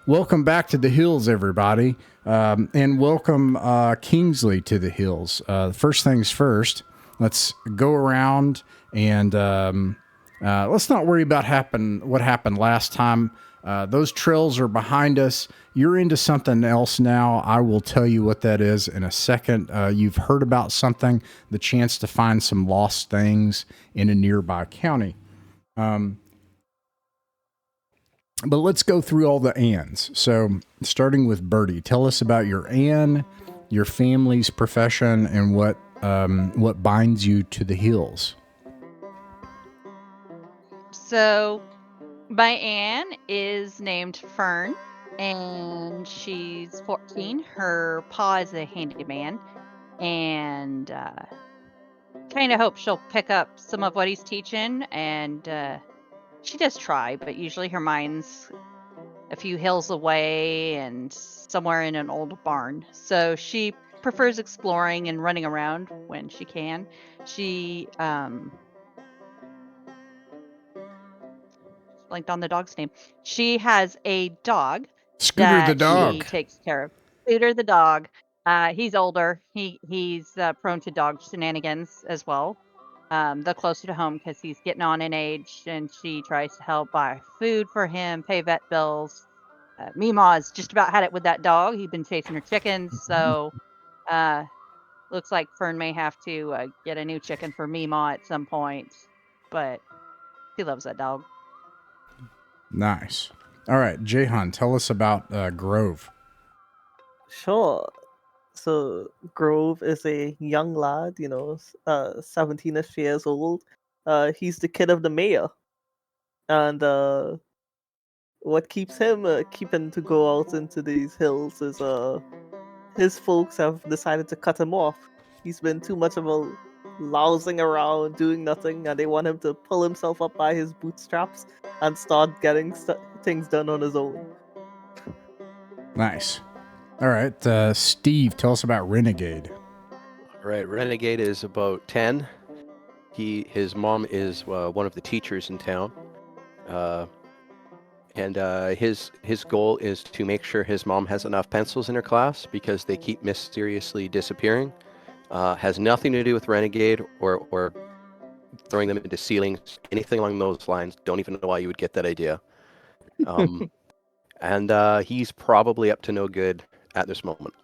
Welcome back to the hills, everybody, and welcome Kingsley to the hills. First things first, let's go around and let's not worry about what happened last time. Those trails are behind us. You're into something else now. I will tell you what that is in a second. You've heard about something, the chance to find some lost things in a nearby county. But let's go through all the Anns. So, starting with Birdie, tell us about your Ann, your family's profession, and what binds you to the hills. So, my Ann is named Fern, and she's 14. Her pa is a handyman, and kind of hope she'll pick up some of what he's teaching. And she does try, but usually her mind's a few hills away and somewhere in an old barn. So she prefers exploring and running around when she can. She blanked on the dog's name. She has a dog Scooter the that dog. she takes care of. Scooter the dog. He's older. He's prone to dog shenanigans as well. The closer to home because he's getting on in age, and she tries to help buy food for him, pay vet bills. Meemaw's just about had it with that dog. He'd been chasing her chickens, so looks like Fern may have to get a new chicken for Meemaw at some point. But he loves that dog. Nice. All right, Jahan, tell us about Grove. Sure. So Grove is a young lad, 17ish years old. He's the kid of the mayor. And what keeps him keeping to go out into these hills is his folks have decided to cut him off. He's been too much of a lounging around doing nothing, and they want him to pull himself up by his bootstraps and start getting things done on his own. Nice. All right, Steve, tell us about Renegade. All right, Renegade is about 10. His mom is one of the teachers in town. And his goal is to make sure his mom has enough pencils in her class because they keep mysteriously disappearing. Has nothing to do with Renegade or throwing them into ceilings, anything along those lines. Don't even know why you would get that idea. And he's probably up to no good at this moment.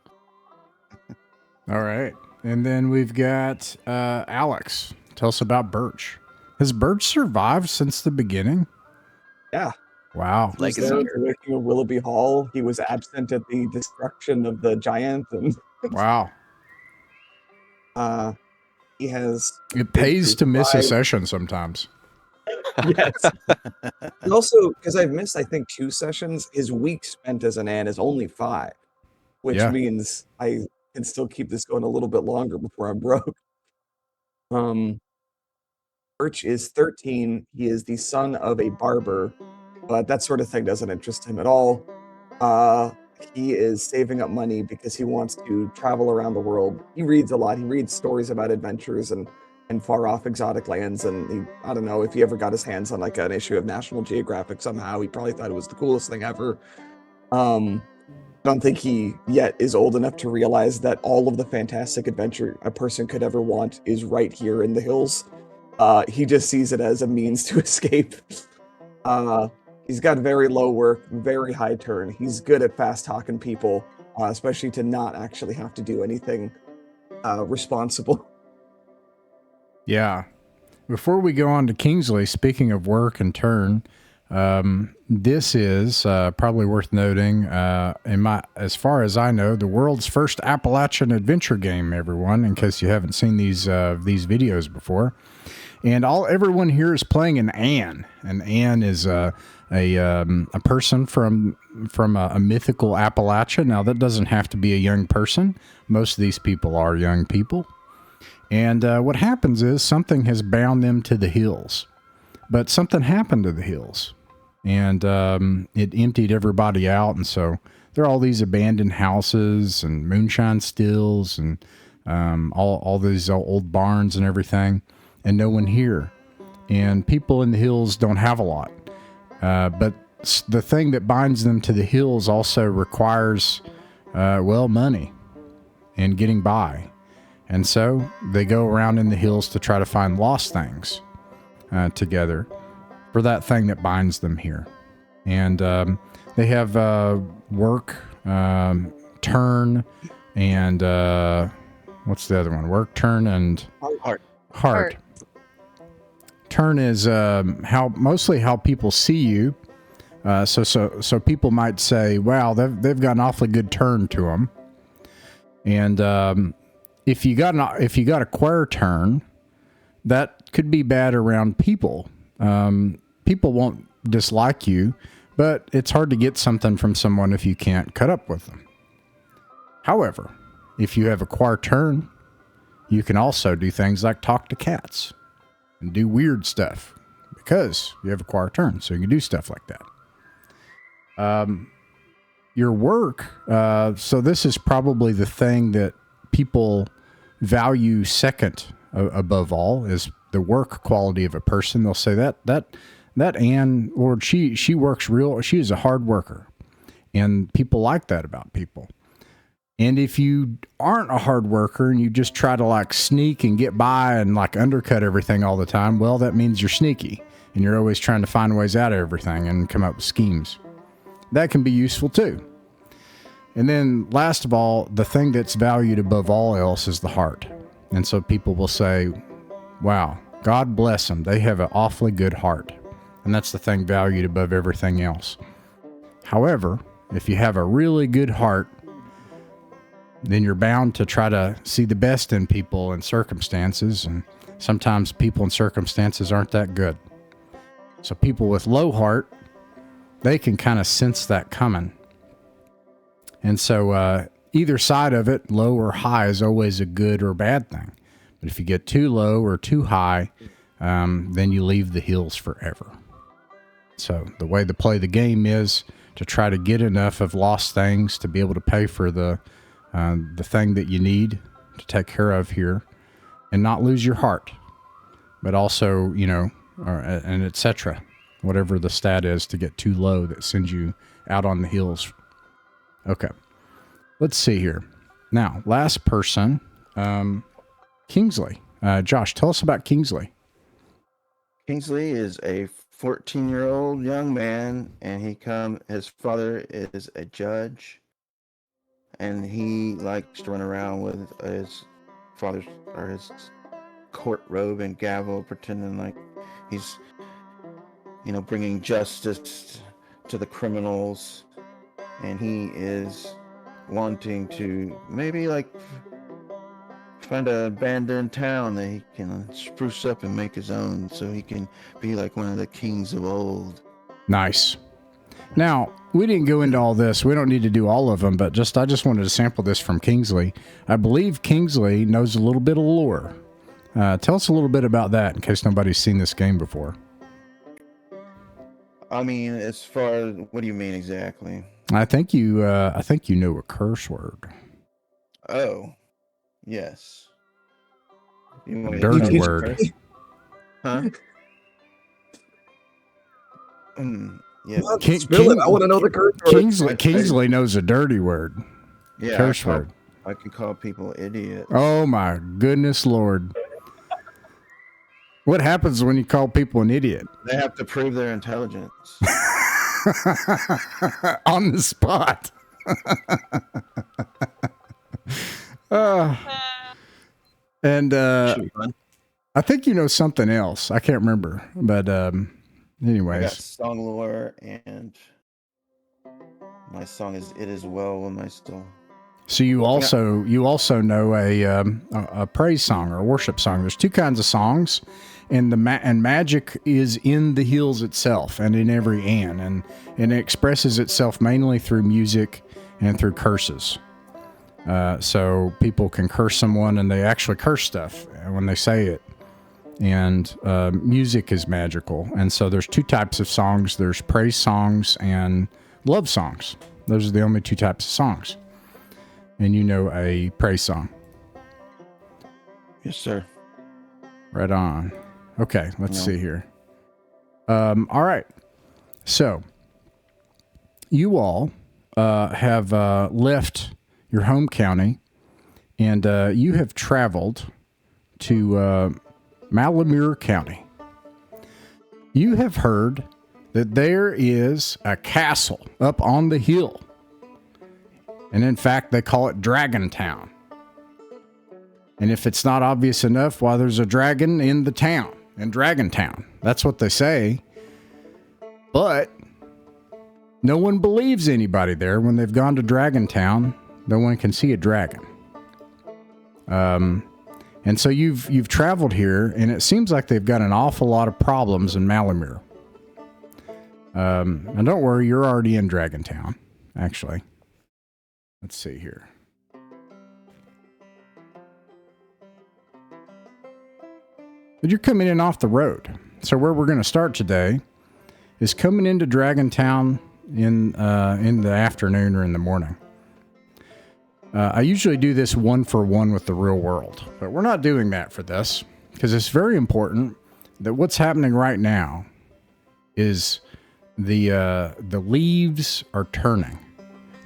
All right. And then we've got Alex. Tell us about Birch. Has Birch survived since the beginning? Yeah. Wow. He was there working at Willoughby Hall. He was absent at the destruction of the giant. And wow. He has... It pays to miss a session sometimes. Yes. And also, because I've missed, I think, 2 sessions, his week spent as an Ann is only 5, which means I can still keep this going a little bit longer before I'm broke. Birch is 13. He is the son of a barber, but that sort of thing doesn't interest him at all. He is saving up money because he wants to travel around the world. He reads a lot. He reads stories about adventures and far-off exotic lands, and I don't know, if he ever got his hands on like an issue of National Geographic somehow, he probably thought it was the coolest thing ever. I don't think he yet is old enough to realize that all of the fantastic adventure a person could ever want is right here in the hills. He just sees it as a means to escape. He's got very low work, very high turn. He's good at fast-talking people, especially to not actually have to do anything responsible. Yeah. Before we go on to Kingsley, speaking of work and turn, this is probably worth noting. As far as I know, the world's first Appalachian adventure game. Everyone, in case you haven't seen these videos before, and everyone here is playing an Ann. An Ann is a person from a mythical Appalachia. Now that doesn't have to be a young person. Most of these people are young people. And what happens is something has bound them to the hills. But something happened to the hills. And it emptied everybody out. And so there are all these abandoned houses and moonshine stills and all these old barns and everything. And no one here. And people in the hills don't have a lot. But the thing that binds them to the hills also requires, money and getting by. And so they go around in the hills to try to find lost things together for that thing that binds them here. And they have work, turn, and what's the other one? Work, turn, and heart. Turn is mostly how people see you. So people might say, "Wow, they've got an awfully good turn to them." And if you got a queer turn, that could be bad around people. People won't dislike you, but it's hard to get something from someone if you can't cut up with them. However, if you have a queer turn, you can also do things like talk to cats and do weird stuff because you have a queer turn, so you can do stuff like that. Your work, so this is probably the thing that people value second above all, is the work quality of a person. They'll say that Anne, Lord, she works she is a hard worker, and people like that about people. And if you aren't a hard worker and you just try to like sneak and get by and like undercut everything all the time, well, that means you're sneaky and you're always trying to find ways out of everything and come up with schemes. That can be useful too. And then last of all, the thing that's valued above all else is the heart. And so people will say, wow, God bless them. They have an awfully good heart. And that's the thing valued above everything else. However, if you have a really good heart, then you're bound to try to see the best in people and circumstances. And sometimes people and circumstances aren't that good. So people with low heart, they can kind of sense that coming. And so either side of it, low or high, is always a good or bad thing. But if you get too low or too high, then you leave the hills forever. So the way to play the game is to try to get enough of lost things to be able to pay for the thing that you need to take care of here, and not lose your heart, but also, and etc. Whatever the stat is to get too low that sends you out on the hills. Okay, let's see here. Now, last person, Kingsley. Josh, tell us about Kingsley. Kingsley is a 14-year-old young man, and his father is a judge, and he likes to run around with his father's or his court robe and gavel, pretending like he's, bringing justice to the criminals, and he is wanting to maybe like find an abandoned town that he can spruce up and make his own, so he can be like one of the kings of old. Nice. Now, we didn't go into all this. We don't need to do all of them, but I just wanted to sample this from Kingsley. I believe Kingsley knows a little bit of lore. Tell us a little bit about that in case nobody's seen this game before. I mean, as far as, what do you mean exactly? I think you know a curse word. Oh, yes. Dirty word. Huh? Yeah. I want to know the curse word. Kingsley knows a dirty word. Yeah, curse word. I can call people idiots. Oh my goodness Lord. What happens when you call people an idiot? They have to prove their intelligence. On the spot. And I think you know something else. I can't remember. But anyways. I got song lore, and my song is "It Is Well with My Soul." So you also know a praise song or a worship song. There's two kinds of songs, and magic is in the hills itself and in every Anne, and it expresses itself mainly through music and through curses. So people can curse someone, and they actually curse stuff when they say it. And music is magical, and so there's two types of songs. There's praise songs and love songs. Those are the only two types of songs. And you know a praise song. Yes, sir. Right on. Okay, let's see here. All right. So, you all have left your home county, and you have traveled to Malumir County. You have heard that there is a castle up on the hill. And in fact, they call it Dragon Town. And if it's not obvious enough, why, there's a dragon in the town, in Dragon Town. That's what they say. But no one believes anybody there. When they've gone to Dragon Town, no one can see a dragon. And so you've traveled here, and it seems like they've got an awful lot of problems in Malumir. And don't worry, you're already in Dragon Town, actually. Let's see here. But you're coming in off the road. So where we're going to start today is coming into Dragon Town in the afternoon or in the morning. I usually do this 1-for-1 with the real world, but we're not doing that for this because it's very important that what's happening right now is the leaves are turning.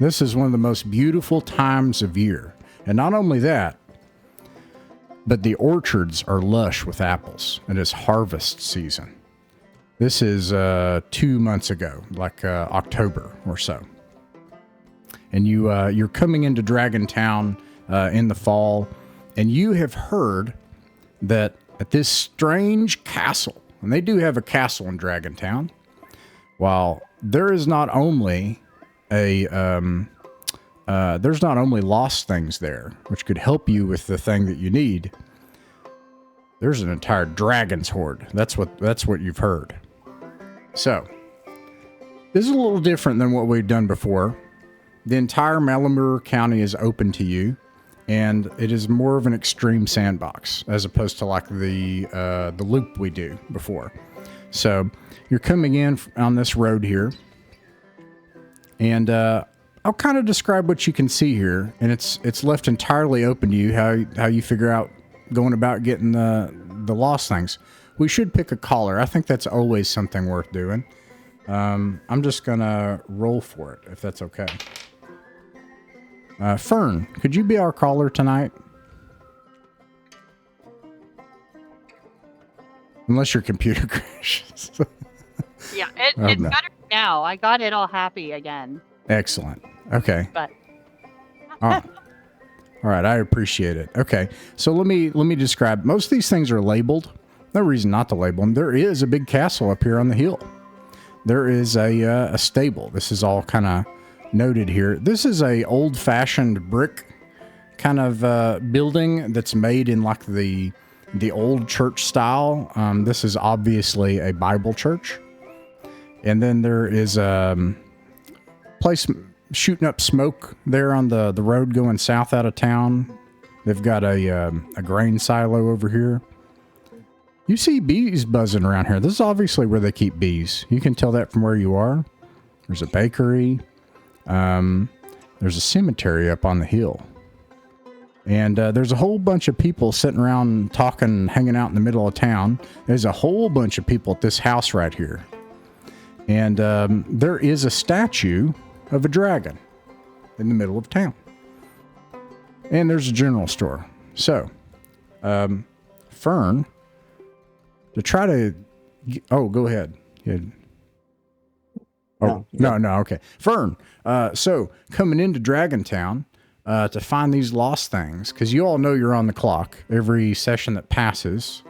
This is one of the most beautiful times of year. And not only that, but the orchards are lush with apples. It is harvest season. This is 2 months ago, like October or so. And you're coming into Dragon Town in the fall, and you have heard that at this strange castle, and they do have a castle in Dragon Town, while there is not only there's not only lost things there, which could help you with the thing that you need. There's an entire dragon's horde. That's what you've heard. So, this is a little different than what we've done before. The entire Malumir County is open to you, and it is more of an extreme sandbox as opposed to like the loop we do before. So, you're coming in on this road here, and I'll kind of describe what you can see here, and it's left entirely open to you how you figure out going about getting the lost things. We should pick a caller. I think that's always something worth doing. I'm just gonna roll for it if that's okay. Fern, could you be our caller tonight? Unless your computer crashes. Yeah, it's better now. I got it all happy again. Excellent. Okay. But Oh. All right, I appreciate it. Okay, so let me describe. Most of these things are labeled. No reason not to label them. There is a big castle up here on the hill. There is a stable. This is all kind of noted here. This is a old-fashioned brick kind of building that's made in like the old church style. This is obviously a Bible church. And then there is a place shooting up smoke there on the road going south out of town. They've got a grain silo over here. You see bees buzzing around here. This is obviously where they keep bees. You can tell that from where you are. There's a bakery. There's a cemetery up on the hill. And there's a whole bunch of people sitting around talking, hanging out in the middle of town. There's a whole bunch of people at this house right here. And there is a statue of a dragon in the middle of town. And there's a general store. So, Fern, to try to... Oh, go ahead. Yeah. Oh, no, okay. Fern, so coming into Dragon Town to find these lost things, because you all know you're on the clock. Every session that passes,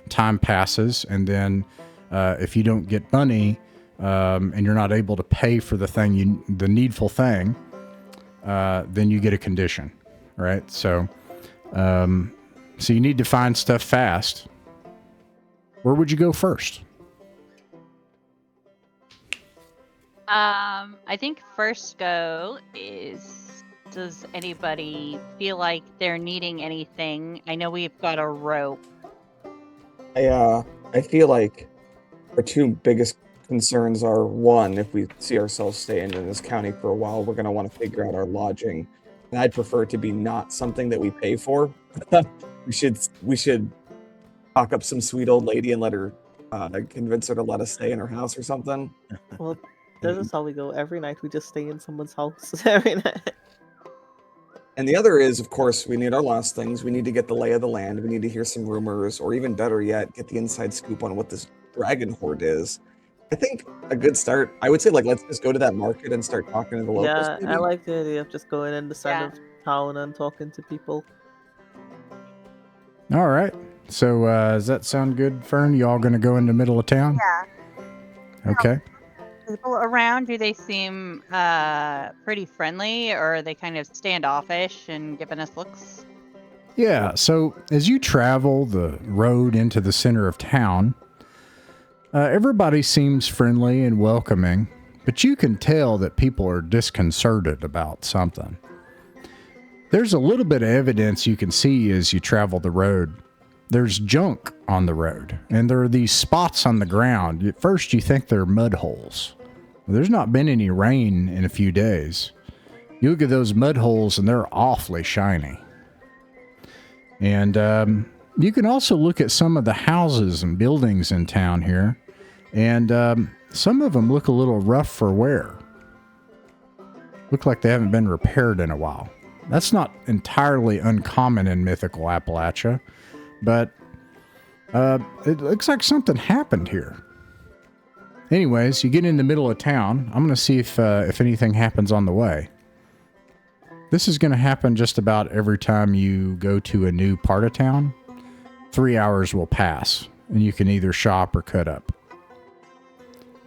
time passes, and then if you don't get money and you're not able to pay for the needful thing, then you get a condition, right? So, so you need to find stuff fast. Where would you go first? I think first go is, does anybody feel like they're needing anything? I know we've got a rope. I feel like our two biggest concerns are, one, if we see ourselves staying in this county for a while, we're going to want to figure out our lodging. And I'd prefer it to be not something that we pay for. we should talk up some sweet old lady and let her convince her to let us stay in her house or something. Well, This is how we go. Every night we just stay in someone's house every night. And the other is, of course, we need our last things. We need to get the lay of the land. We need to hear some rumors, or even better yet, get the inside scoop on what this dragon horde is. I think a good start, I would say, like, let's just go to that market and start talking to the locals. Yeah, maybe. I like the idea of just going in the center of town and talking to people. All right. So does that sound good, Fern? You all going to go in the middle of town? Yeah. Okay. People around, do they seem pretty friendly, or are they kind of standoffish and giving us looks? Yeah, so as you travel the road into the center of town, everybody seems friendly and welcoming, but you can tell that people are disconcerted about something. There's a little bit of evidence you can see as you travel the road. There's junk on the road, and there are these spots on the ground. At first, you think they're mud holes. There's not been any rain in a few days. You look at those mud holes, and they're awfully shiny. And you can also look at some of the houses and buildings in town here, and some of them look a little rough for wear. Look like they haven't been repaired in a while. That's not entirely uncommon in mythical Appalachia, but it looks like something happened here. Anyways, you get in the middle of town. I'm going to see if anything happens on the way. This is going to happen just about every time you go to a new part of town. 3 hours will pass, and you can either shop or cut up.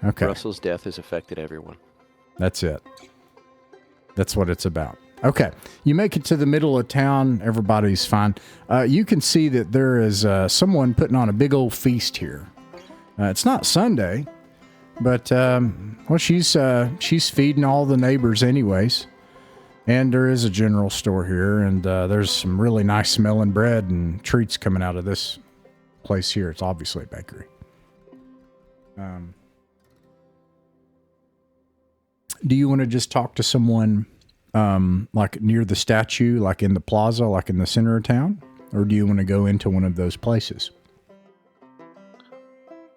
Okay. Russell's death has affected everyone. That's it. That's what it's about. Okay. You make it to the middle of town. Everybody's fine. You can see that there is someone putting on a big old feast here. It's not Sunday, but well, she's feeding all the neighbors anyways. And there is a general store here, and there's some really nice smelling bread and treats coming out of this place here. It's obviously a bakery. Do you want to just talk to someone like near the statue, like in the plaza, like in the center of town? Or do you want to go into one of those places?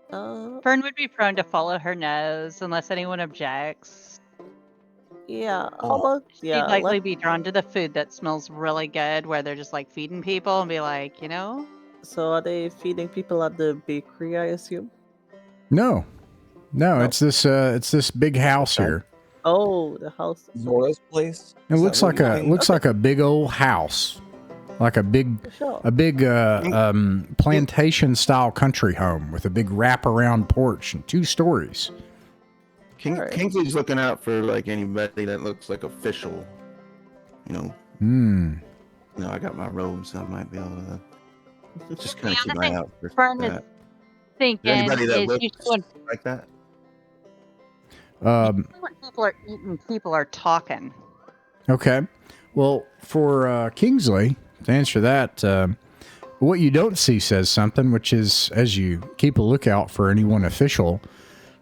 Fern would be prone to follow her nose unless anyone objects. Yeah, how about, She'd yeah, likely be drawn to the food that smells really good, where they're just like feeding people and be like, you know? so are they feeding people at the bakery, I assume? No, it's this big house here. Oh, the house. Zora's place. It Is looks that like what you mean? like a big old house, like a big Sure. plantation style country home with a big wraparound porch and 2 stories. Alright. Kingsley's looking out for like anybody that looks like official. You know, Hmm. I got my robe, so I might be able to just kind of The keep other an eye thing out for Fern is that. thinking Anybody that is looks usually like that? when people are eating, people are talking. Okay. Well, for Kingsley, to answer that, what you don't see says something, which is as you keep a lookout for anyone official,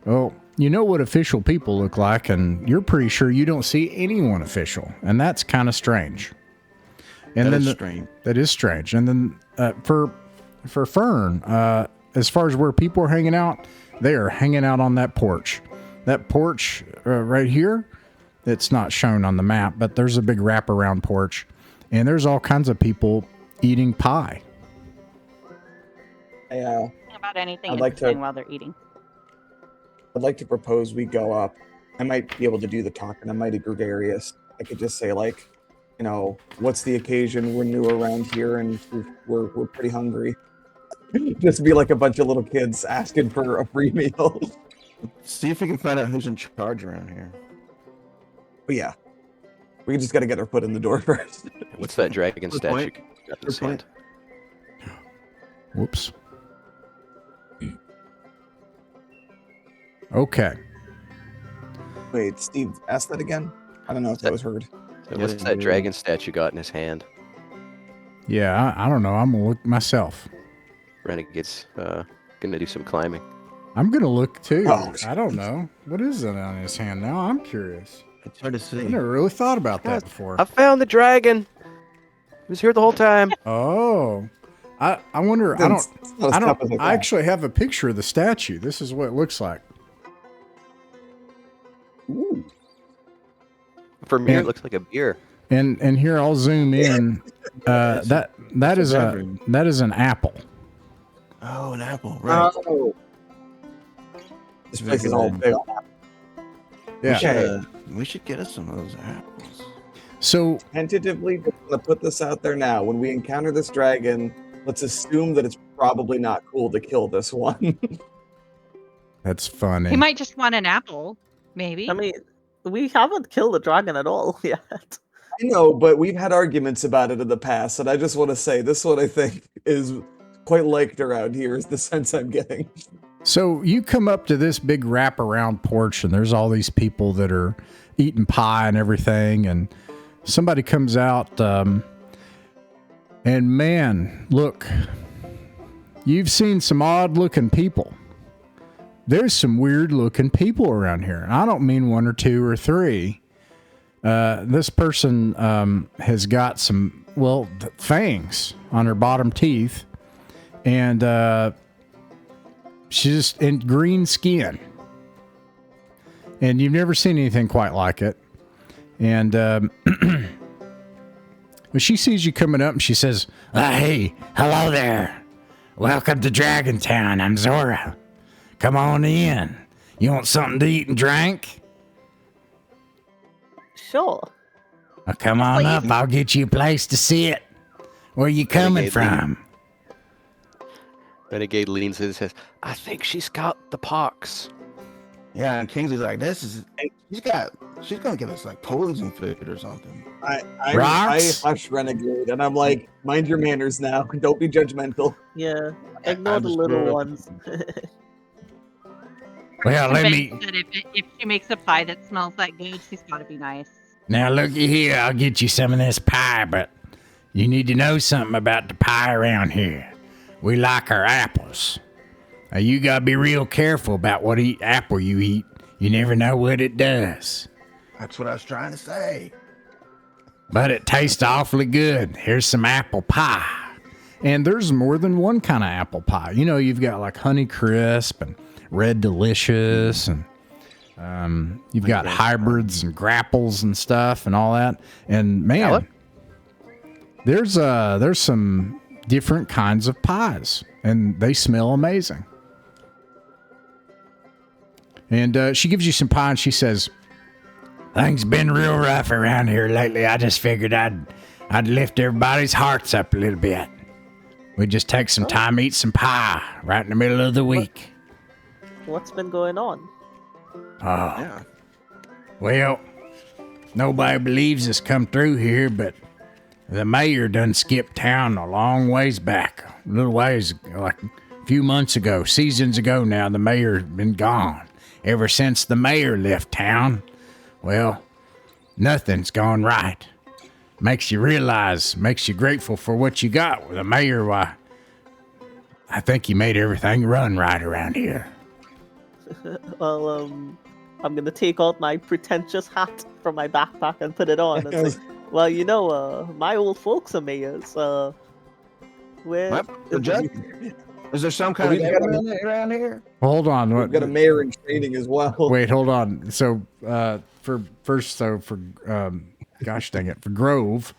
well, you know what official people look like, and you're pretty sure you don't see anyone official, and that's kind of strange. And That then is strange. That is strange. And then for Fern, as far as where people are hanging out, they are hanging out on that porch. That porch right here, it's not shown on the map, but there's a big wraparound porch, and there's all kinds of people eating pie. Yeah. About anything I'd like interesting to- while they're eating. I'd like to propose we go up. I might be able to do the talking. I'm mighty gregarious. I could just say, like, what's the occasion? We're new around here, and we're pretty hungry. Just be like a bunch of little kids asking for a free meal. See if we can find out who's in charge around here. But yeah, we just got to get our foot in the door first. What's that dragon Good statue point. got in his Good point. hand? Whoops. Okay. Wait, Steve, ask that again. I don't know if that was heard. So what's that dragon statue got in his hand? Yeah, I don't know. I'm going to look myself. Renegade's gonna do some climbing. I'm going to look too. Oh. I don't know. What is it on his hand now? I'm curious. It's hard to I see. never really thought about that Yes. before. I found the dragon. He was here the whole time. Oh. I wonder. I It's not as I tough as don't. I I thought. actually have a picture of the statue. This is what it looks like. Ooh. For me, Yeah. it looks like a beer. And here I'll zoom in. That is an apple. Oh, an apple, right? Oh. This place is all big on Yeah. We should get us some of those apples. So Tentatively, just want to put this out there now. When we encounter this dragon, let's assume that it's probably not cool to kill this one. that's funny. He might just want an apple, maybe. I mean, we haven't killed the dragon at all yet. I know, but we've had arguments about it in the past, and I just want to say this one I think is quite liked around here, is the sense I'm getting. So you come up to this big wraparound porch, and there's all these people that are eating pie and everything, and somebody comes out, and man, look, you've seen some odd-looking people. There's some weird-looking people around here. And I don't mean one or two or three. This person has got some, fangs on her bottom teeth, and she's just in green skin. And you've never seen anything quite like it. And when she sees you coming up, and she says, "Hey, hello there. Welcome to Dragon Town. I'm Zora. Come on in. You want something to eat and drink? Sure. Well, come on up. I'll get you a place to sit. Where you coming from?" Renegade leans in and says, "I think she's got the pox." Yeah, and Kingsley's like, she's gonna give us like poison food or something. I Rocks? hush Renegade, and I'm like, mind your manners now. Don't be judgmental. Yeah. Ignore I the just little grew up- ones. Well, let me. That if she makes a pie that smells that good, she's got to be nice. Now, looky here. I'll get you some of this pie, but you need to know something about the pie around here. We like our apples. Now, you gotta be real careful about what apple you eat. You never know what it does. That's what I was trying to say. But it tastes awfully good. Here's some apple pie. And there's more than one kind of apple pie. You know, you've got like Honey Crisp and Red Delicious, and you've got hybrids and grapples and stuff and all that. And man, there's some different kinds of pies, and they smell amazing. And she gives you some pie, and she says, "Things been real rough around here lately. I just figured I'd lift everybody's hearts up a little bit. We'd just take some time, eat some pie right in the middle of the week." What's been going on? Oh, Yeah. well, nobody believes us come through here, but the mayor done skipped town a long ways back. A little ways, like a few months ago, seasons ago now, the mayor's been gone. Ever since the mayor left town, well, nothing's gone right. Makes you grateful for what you got. With the mayor, why, I think he made everything run right around here. Well, I'm gonna take out my pretentious hat from my backpack and put it on and say, "Well, you know, my old folks are mayors. Where The judge? Is there some kind of government around here? Hold on. We've got a mayor in training as well. Wait, hold on. So, for gosh dang it, for Grove,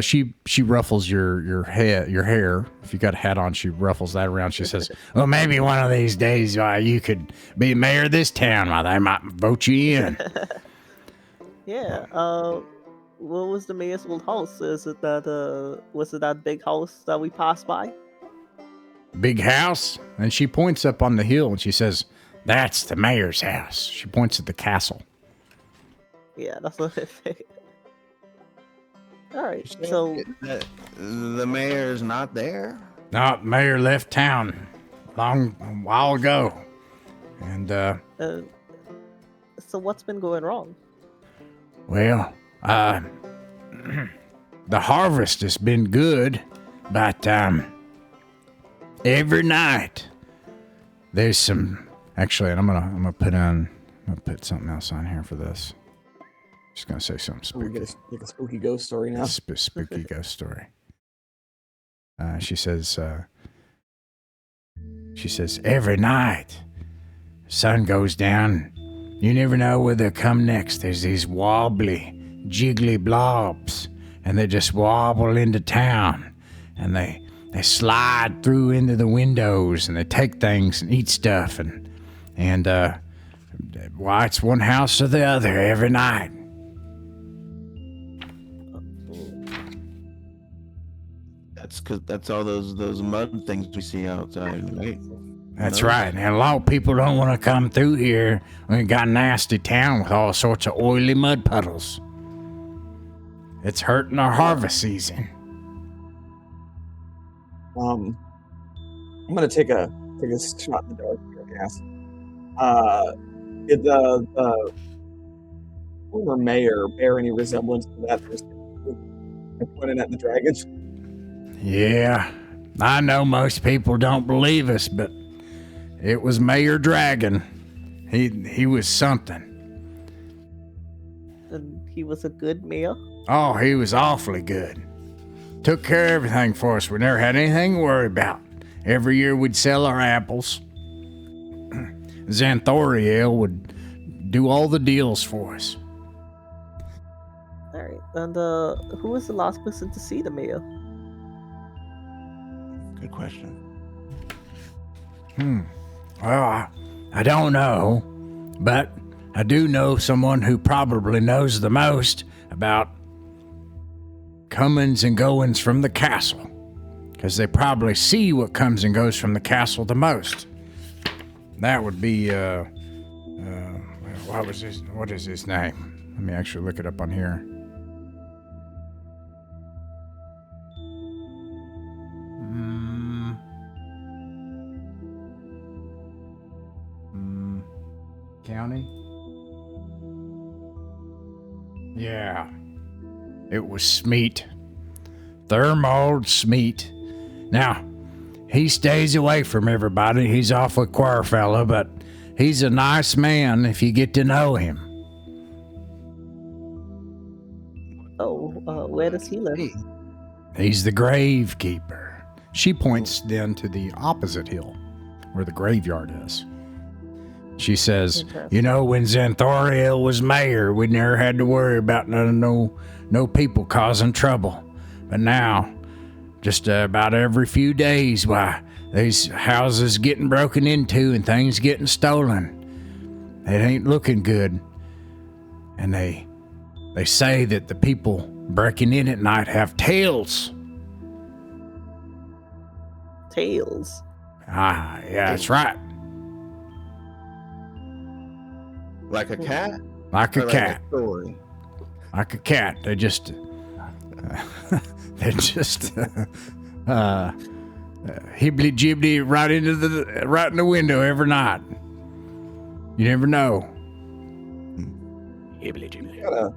she ruffles your hair. If you got a hat on, she ruffles that around. She says, "Well, maybe one of these days, you could be mayor of this town. They might vote you in." Yeah. What was the mayor's old house? Was it that big house that we passed by? Big house, and she points up on the hill, and she says, "That's the mayor's house." She points at the castle. Yeah, that's what I figured. All right, so The mayor's not there? No, the mayor left town a while ago, and so what's been going wrong? well, the harvest has been good, but every night there's some. Actually, and I'm gonna put something else on here for this. Just gonna say something We spooky. get a spooky ghost story now. Spooky ghost story. She says every night sun goes down, you never know where they'll come next. There's these wobbly, jiggly blobs, and they just wobble into town, and they slide through into the windows, and they take things and eat stuff, and why, it's one house or the other every night. That's all those mud things we see outside, right? That's right. And a lot of people don't want to come through here. We got a nasty town with all sorts of oily mud puddles. It's hurting our harvest season. I'm gonna take a shot in the dark here, I guess. Did the former mayor bear any resemblance to that person pointing at the dragons? Yeah, I know most people don't believe us, but it was Mayor Dragon. He was something. And he was a good mayor. Oh, he was awfully good. Took care of everything for us. We never had anything to worry about. Every year we'd sell our apples. Xanthoriel would do all the deals for us. All right. And who was the last person to see the mayor? Good question. Well, I don't know, but I do know someone who probably knows the most about comings and goings from the castle, because they probably see what comes and goes from the castle the most. That would be, what is his name? Let me actually look it up on here. County? Yeah. It was Smeet. Thermold Smeet. Now, he stays away from everybody. He's awfully queer fella, but he's a nice man if you get to know him. Oh, where does he live? He's the gravekeeper. She points then to the opposite hill, where the graveyard is. She says, you know, when Xanthoriel was mayor, we never had to worry about no people causing trouble. But now, just about every few days, why, these houses getting broken into and things getting stolen. It ain't looking good. And they say that the people breaking in at night have tails. Tails? Ah, yeah, that's right. Like a cat? Like a Or cat. Like a story? Like a cat. They're just hibbly jibbly right in the window every night. You never know. Hibbly jibbly. You got a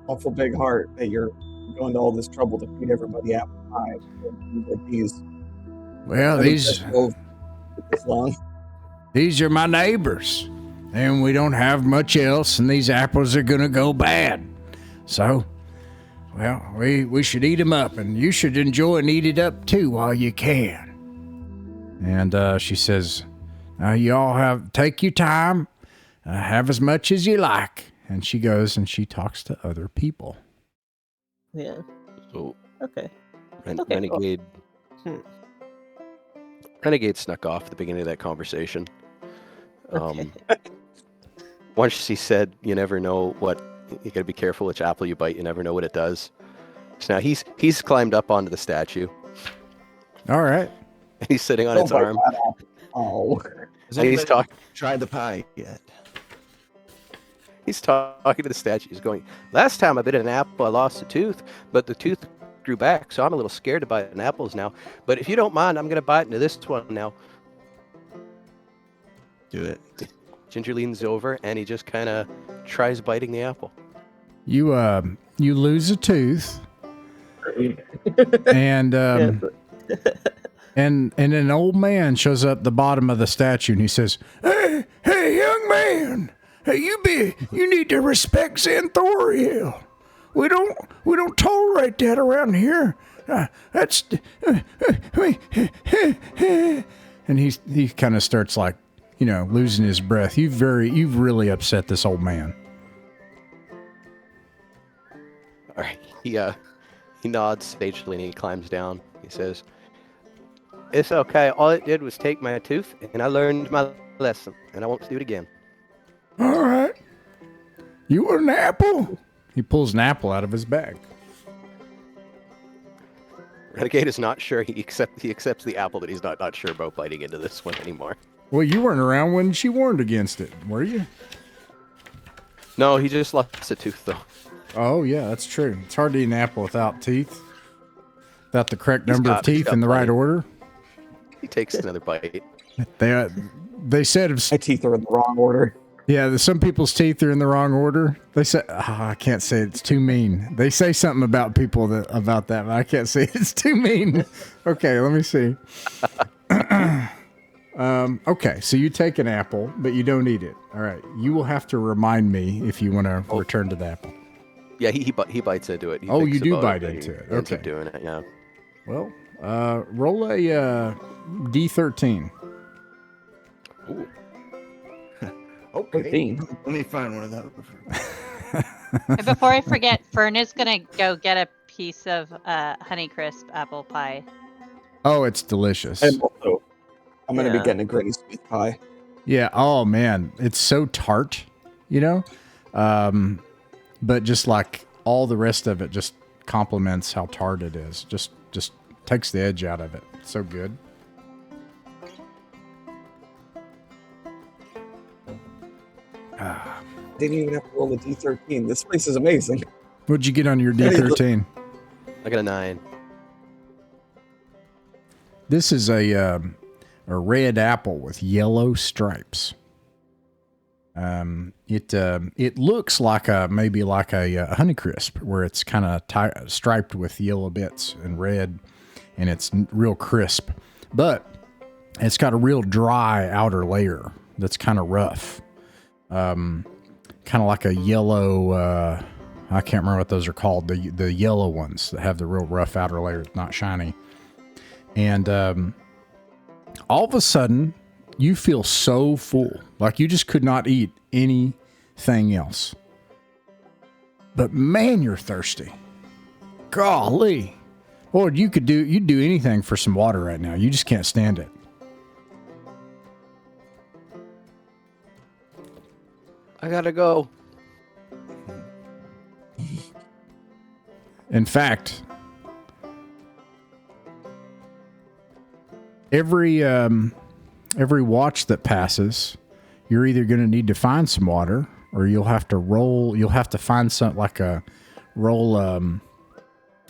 awful big heart that you're going to all this trouble to feed everybody apple pie like these. Well, This long. these are my neighbors, and we don't have much else, and these apples are gonna go bad. So, well, we should eat them up, and you should enjoy and eat it up too while you can. And she says, you all take your time, have as much as you like. And she goes and she talks to other people. Yeah. So Okay. Renegade. Cool. Renegade snuck off at the beginning of that conversation. Okay. Once she said, "You never know what. You gotta be careful which apple you bite. You never know what it does." So now he's climbed up onto the statue. All right. He's sitting on its Don't bite arm. that apple. Oh. Has And he's anybody talking. tried the pie yet? He's talking to the statue. He's going, last time I bit an apple, I lost a tooth, but the tooth grew back, so I'm a little scared to bite an apples now. But if you don't mind, I'm going to bite into this one now. Do it. Ginger leans over, and he just kind of tries biting the apple. You lose a tooth, and and an old man shows up at the bottom of the statue, and he says, "Hey, young man, hey, you need to respect Xanthoriel. We don't tolerate that around here. And he kind of starts like losing his breath. You've really upset this old man. All right. He nods sagely and he climbs down. He says, "It's okay. All it did was take my tooth, and I learned my lesson, and I won't do it again." All right. You want an apple? He pulls an apple out of his bag. Renegade is not sure. He accepts the apple, but he's not sure about biting into this one anymore. Well, you weren't around when she warned against it, were you? No, he just lost a tooth, though. Oh, yeah, that's true. It's hard to eat an apple without teeth. Without the correct number of teeth in the right order. He takes another bite. They said... My teeth are in the wrong order. Yeah, some people's teeth are in the wrong order. They say, I can't say it. It's too mean. They say something about people about that, but I can't say it's too mean. Okay, let me see. Okay, so you take an apple, but you don't eat it. All right, you will have to remind me if you want to return to the apple. Yeah, he bites into it. You do bite into it. Okay. Keep doing it, yeah. Well, roll a D13. Ooh. Okay. 13. Let me find one of those. And before I forget, Fern is gonna go get a piece of Honeycrisp apple pie. Oh, it's delicious. And also, I'm going to Yeah. be getting a Granny Smith pie. Yeah. Oh man, it's so tart, but just like all the rest of it, just complements how tart it is. Just takes the edge out of it. It's so good. Didn't even have to roll a D13. This place is amazing. What'd you get on your D13? I got a 9. This is a red apple with yellow stripes. It looks like maybe like a Honeycrisp, where it's kind of striped with yellow bits and red, and it's real crisp, but it's got a real dry outer layer that's kind of rough, kind of like a yellow. I can't remember what those are called. The yellow ones that have the real rough outer layer, not shiny, and all of a sudden, you feel so full, like you just could not eat anything else. But man, you're thirsty. Golly. Or you'd do anything for some water right now. You just can't stand it. I gotta go. In fact, every watch that passes, you're either going to need to find some water, or you'll have to find something like a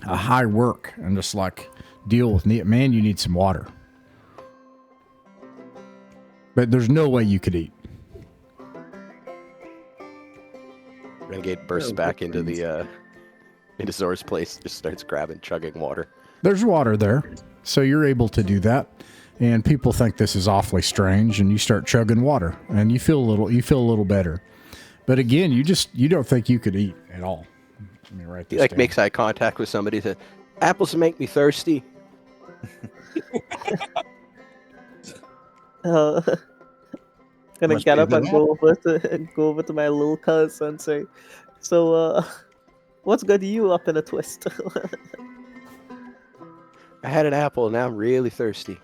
high work and just like deal with man, you need some water. But there's no way you could eat. Renegade bursts back into Zor's place, just starts chugging water. There's water there, so you're able to do that. And people think this is awfully strange, and you start chugging water, and you feel a little better. But again, you don't think you could eat at all. Let me write this He down. makes eye contact with somebody. Says, "Apples make me thirsty." Gonna Must get be a up good and go over to my little cuz and say, "So, what's got you up in a twist?" I had an apple, and now I'm really thirsty.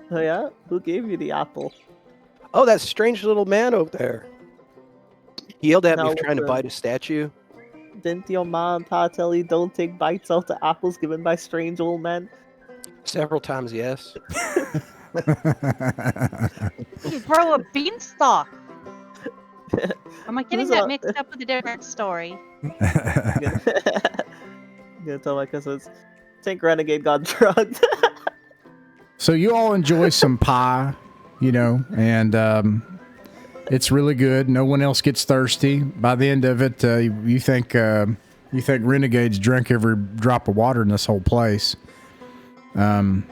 Oh yeah? Who gave you the apple? Oh, that strange little man over there. He yelled at me Now, for trying to listen. bite a statue. Didn't your mom and pa tell you don't take bites out of apples given by strange old men? Several times, yes. You throw a beanstalk. Am I getting Who's that a- mixed up with a different story? I'm gonna tell my cousins. I think Renegade got drugged. So you all enjoy some pie, and it's really good. No one else gets thirsty. By the end of it, you think Renegade's drank every drop of water in this whole place. And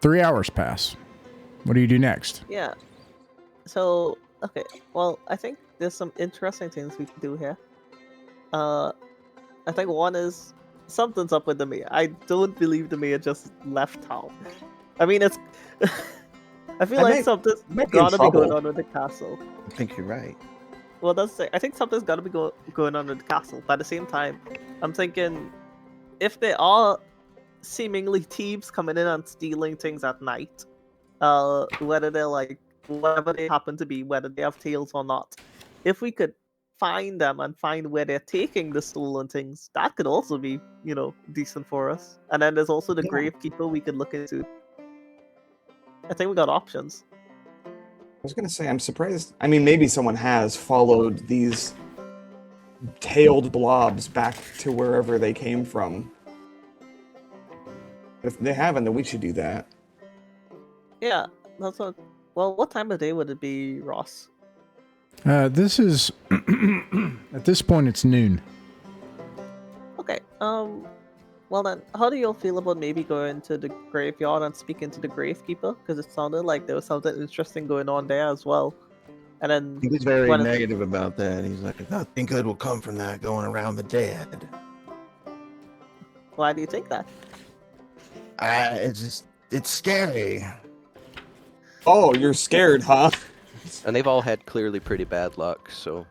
3 hours pass. What do you do next? Yeah. So, okay. Well, I think there's some interesting things we can do here. I think one is something's up with the mayor. I don't believe the mayor just left town. I mean, it's. I feel I like might- something's might be in gotta be going trouble. on with the castle. I think you're right. Well, that's it. I think something's gotta be going on with the castle. But at the same time, I'm thinking if there are seemingly thieves coming in and stealing things at night, whether they're like whatever they happen to be, whether they have tails or not, if we could find them and find where they're taking the stolen things, that could also be, decent for us. And then there's also the Yeah. gravekeeper we could look into. I think we got options. I was gonna say, I'm surprised. I mean, maybe someone has followed these tailed blobs back to wherever they came from. If they haven't, then we should do that. Yeah, that's what. Well, what time of day would it be, Ross? This is at this point it's noon. Okay. Well then, how do you all feel about maybe going to the graveyard and speaking to the gravekeeper? Because it sounded like there was something interesting going on there as well. And then He was very when it- negative about that. He's like, nothing good will come from that going around the dead. why do you think that? It's scary. Oh, you're scared, huh? And they've all had clearly pretty bad luck, so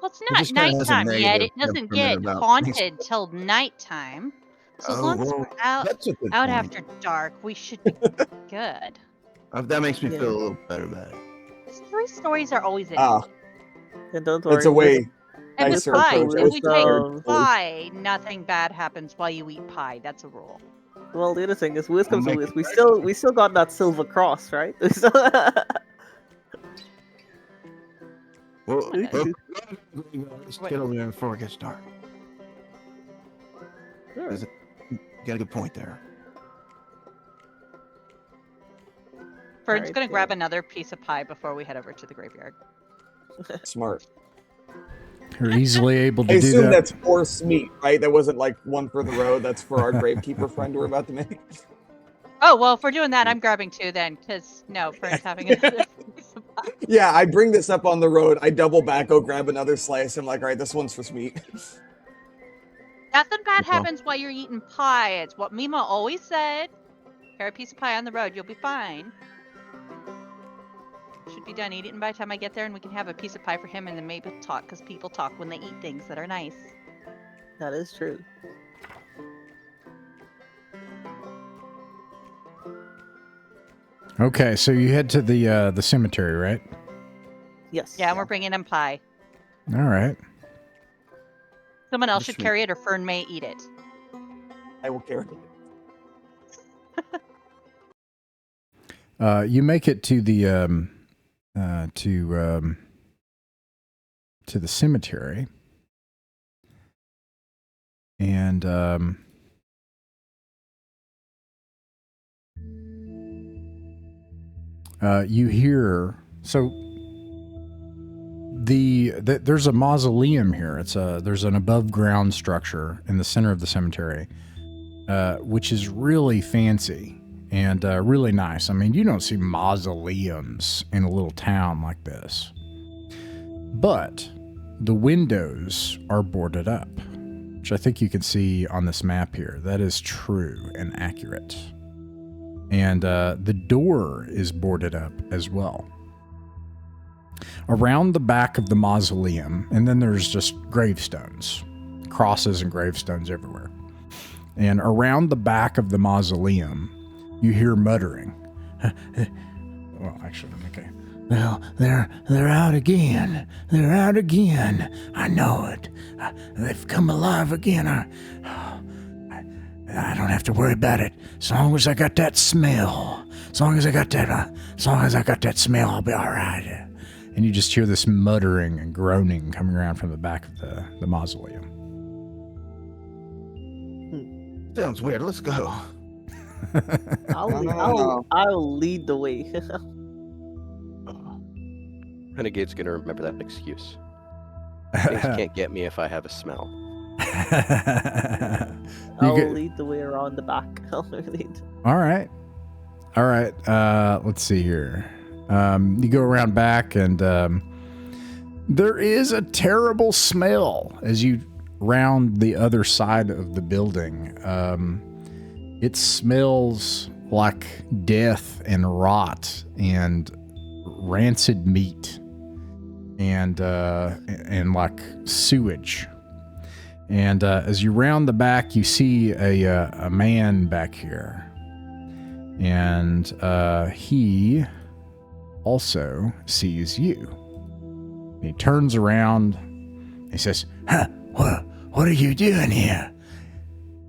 Well, it's It not just kinda has a nighttime yet. negative It doesn't temperament get about haunted till nighttime. So as Oh, long as well, we're out That's a good out point. after dark, we should be good. That makes me Yeah. feel a little better about it. Three stories are always in. Ah, And don't worry. it's a way And with nicer pie, approach. I if was we scared. take pie, nothing bad happens while you eat pie. That's a rule. Well, the other thing is, worst comes to make worst, it we still got that silver cross, right? We still- Well, Okay. let's get over there before it gets dark. Sure. You got a good point there. Fern's Alright, gonna yeah. grab another piece of pie before we head over to the graveyard. smart. You're easily able I to do assume that. that's horse meat, right? That wasn't like one for the road. That's for our gravekeeper friend we're about to make. Oh well, if we're doing that, I'm grabbing two then, because no, Fern's having another piece of pie. Yeah, I bring this up on the road. I double back, go grab another slice. I'm like, all right, this one's for meat. Nothing bad Okay. happens while you're eating pie. It's what Mima always said. Carry a piece of pie on the road, you'll be fine. Should be done eating by the time I get there, and we can have a piece of pie for him, and then maybe talk, because people talk when they eat things that are nice. That is true. Okay, so you head to the cemetery, right? Yes. Yeah, and we're bringing him pie. All right. Someone else Sweet. should carry it, or Fern may eat it. I will carry it. You make it to the to the cemetery, and you hear there's a mausoleum here. There's an above ground structure in the center of the cemetery, which is really fancy and really nice. I mean, you don't see mausoleums in a little town like this, but the windows are boarded up, which I think you can see on this map here. That is true and accurate. And the door is boarded up as well. Around the back of the mausoleum, and then there's just gravestones, crosses and gravestones everywhere. And around the back of the mausoleum, you hear muttering. Well, actually, okay. Well, they're out again. They're out again. I know it. They've come alive again. I don't have to worry about it. As long as I got that smell. As long as I got that smell, I'll be all right. And you just hear this muttering and groaning coming around from the back of the mausoleum. Sounds weird. Let's go. I'll lead the way. Renegade's gonna remember that excuse. Things can't get me if I have a smell. I'll get- lead the way around the back. I'll lead. All right. Let's see here. You go around back, and there is a terrible smell as you round the other side of the building. It smells like death and rot and rancid meat and like sewage. And as you round the back, you see a man back here. And he also sees you. He turns around. He says, what are you doing here?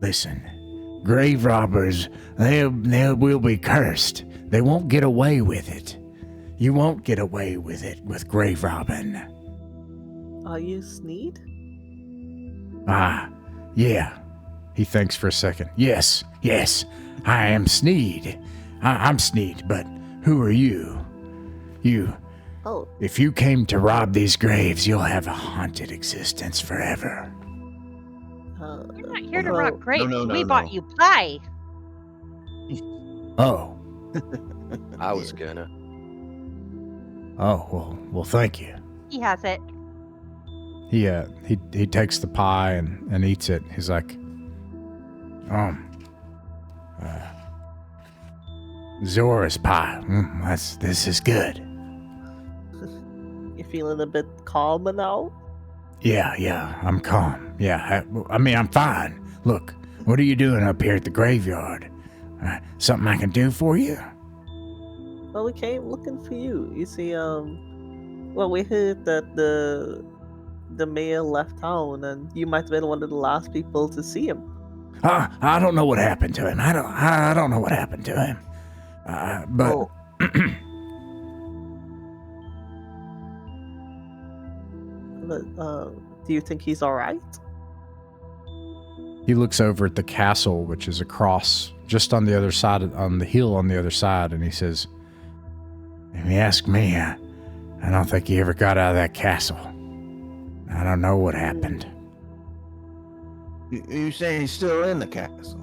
Listen, grave robbers, they will be cursed. They won't get away with it. You won't get away with it with grave robbing. Are you Sneed? Ah, yeah. He thinks for a second. Yes, I am Sneed. I'm Sneed, but who are you? Oh, If you came to rob these graves, you'll have a haunted existence forever. We're not here to well, rob grapes. no, We no. bought you pie. Oh, I was gonna. well, thank you. He has it. He takes the pie and eats it. He's like, Zora's pie. This is good. you feeling a bit calmer now? Yeah, I'm calm. Yeah, I mean, I'm fine. Look, what are you doing up here at the graveyard? Something I can do for you? Well, we came looking for you. You see, well, we heard that the mayor left town, and you might have been one of the last people to see him. I don't know what happened to him. I don't know what happened to him. But Oh. But, do you think he's all right? he looks over at the castle, which is across, just on the other side, on the hill on the other side, and he says, if you ask me, I don't think he ever got out of that castle. I don't know what happened. You saying he's still in the castle?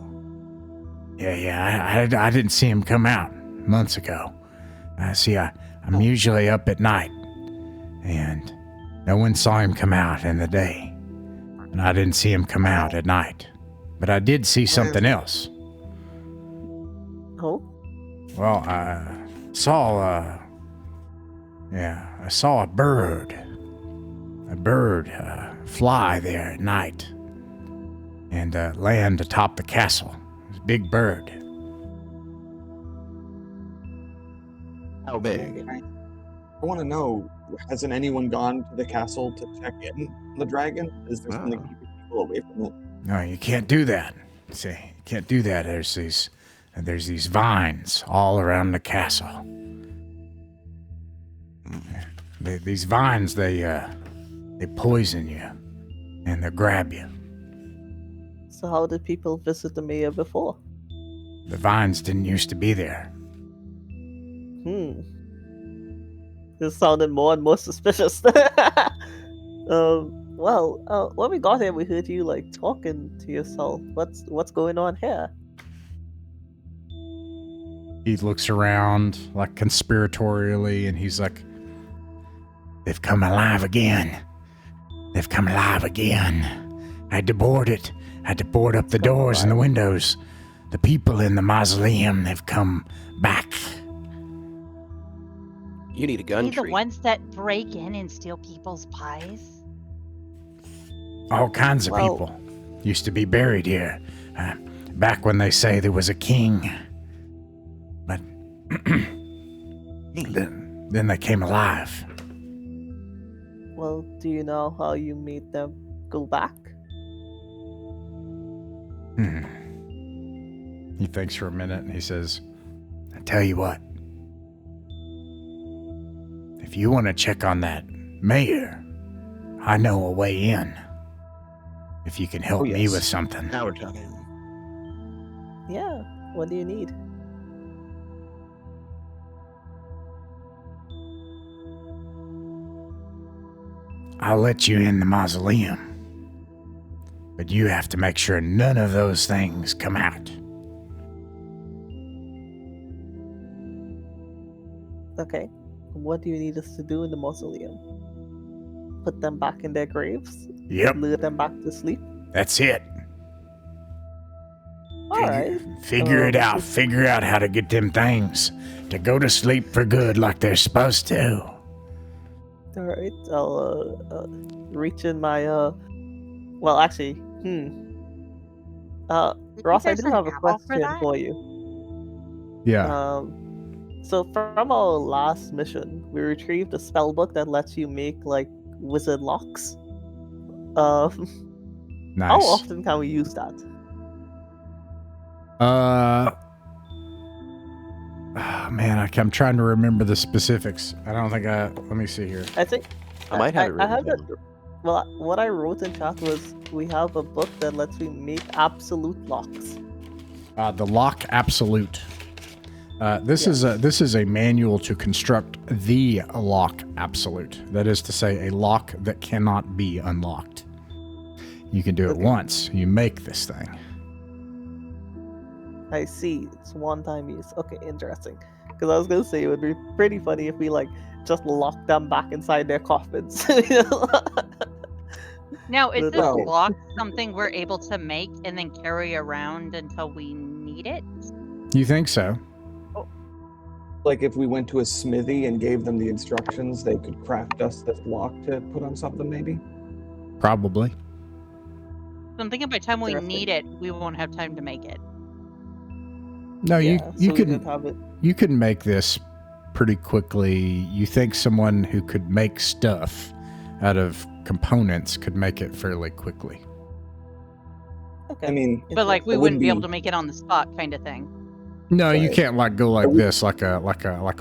Yeah, I didn't see him come out months ago. I'm usually up at night, and no one saw him come out in the day. And I didn't see him come out at night. But I did see something else. Oh? Well, I saw a bird. A bird fly there at night and land atop the castle. It was a big bird. How big? I want to know, hasn't anyone gone to the castle to check in on the dragon? Is there something keeping people away from it? No, you can't do that. See, you can't do that. There's these vines all around the castle. These vines, they poison you, and they grab you. So how did people visit the mayor before? The vines didn't used to be there. This sounded more and more suspicious. Well, when we got here, we heard you like talking to yourself. What's going on here? He looks around like conspiratorially, and he's like, "They've come alive again. They've come alive again. I had to board it. I had to board up the doors and the windows. The people in the mausoleum, they've come back." You need a gun Are tree. the ones that break in and steal people's pies? All kinds of people used to be buried here, back when they say there was a king. But then they came alive. Well, do you know how you made them go back? He thinks for a minute and he says, "I tell you what. If you want to check on that mayor, I know a way in. If you can help me with something." Now we're talking. Yeah. What do you need? I'll let you in the mausoleum. But you have to make sure none of those things come out. Okay. What do you need us to do in the mausoleum? Put them back in their graves? Yep, Lure them back to sleep? that's it. Oh, Figure it out. Figure out how to get them things to go to sleep for good like they're supposed to. All right, I'll reach in my Well, actually, Ross, I there's do an have a apple for question that? for you. Yeah. So from our last mission, we retrieved a spell book that lets you make like wizard locks. How Nice. often can we use that? Oh, man, I'm trying to remember the specifics. I don't think let me see here. I think I might have it I have written it. Well, what I wrote in chat was we have a book that lets you make absolute locks. The Lock Absolute. This is a manual to construct the Lock Absolute. That is to say, a lock that cannot be unlocked. You can do it once. You make this thing. I see. It's one-time use. Okay, interesting. Because I was gonna say it would be pretty funny if we like just lock them back inside their coffins. Now, is this Well- lock something we're able to make and then carry around until we need it? You think so? Like if we went to a smithy and gave them the instructions, they could craft us this lock to put on something, maybe. Probably. I'm thinking by the time we Interesting. need it, we won't have time to make it. No, Yeah, you so we could could have it. you could make this pretty quickly. You think someone who could make stuff out of components could make it fairly quickly. Okay. I mean, But like we It wouldn't would be able be- to make it on the spot, kind of thing. No, you Right. can't like go like would- this, like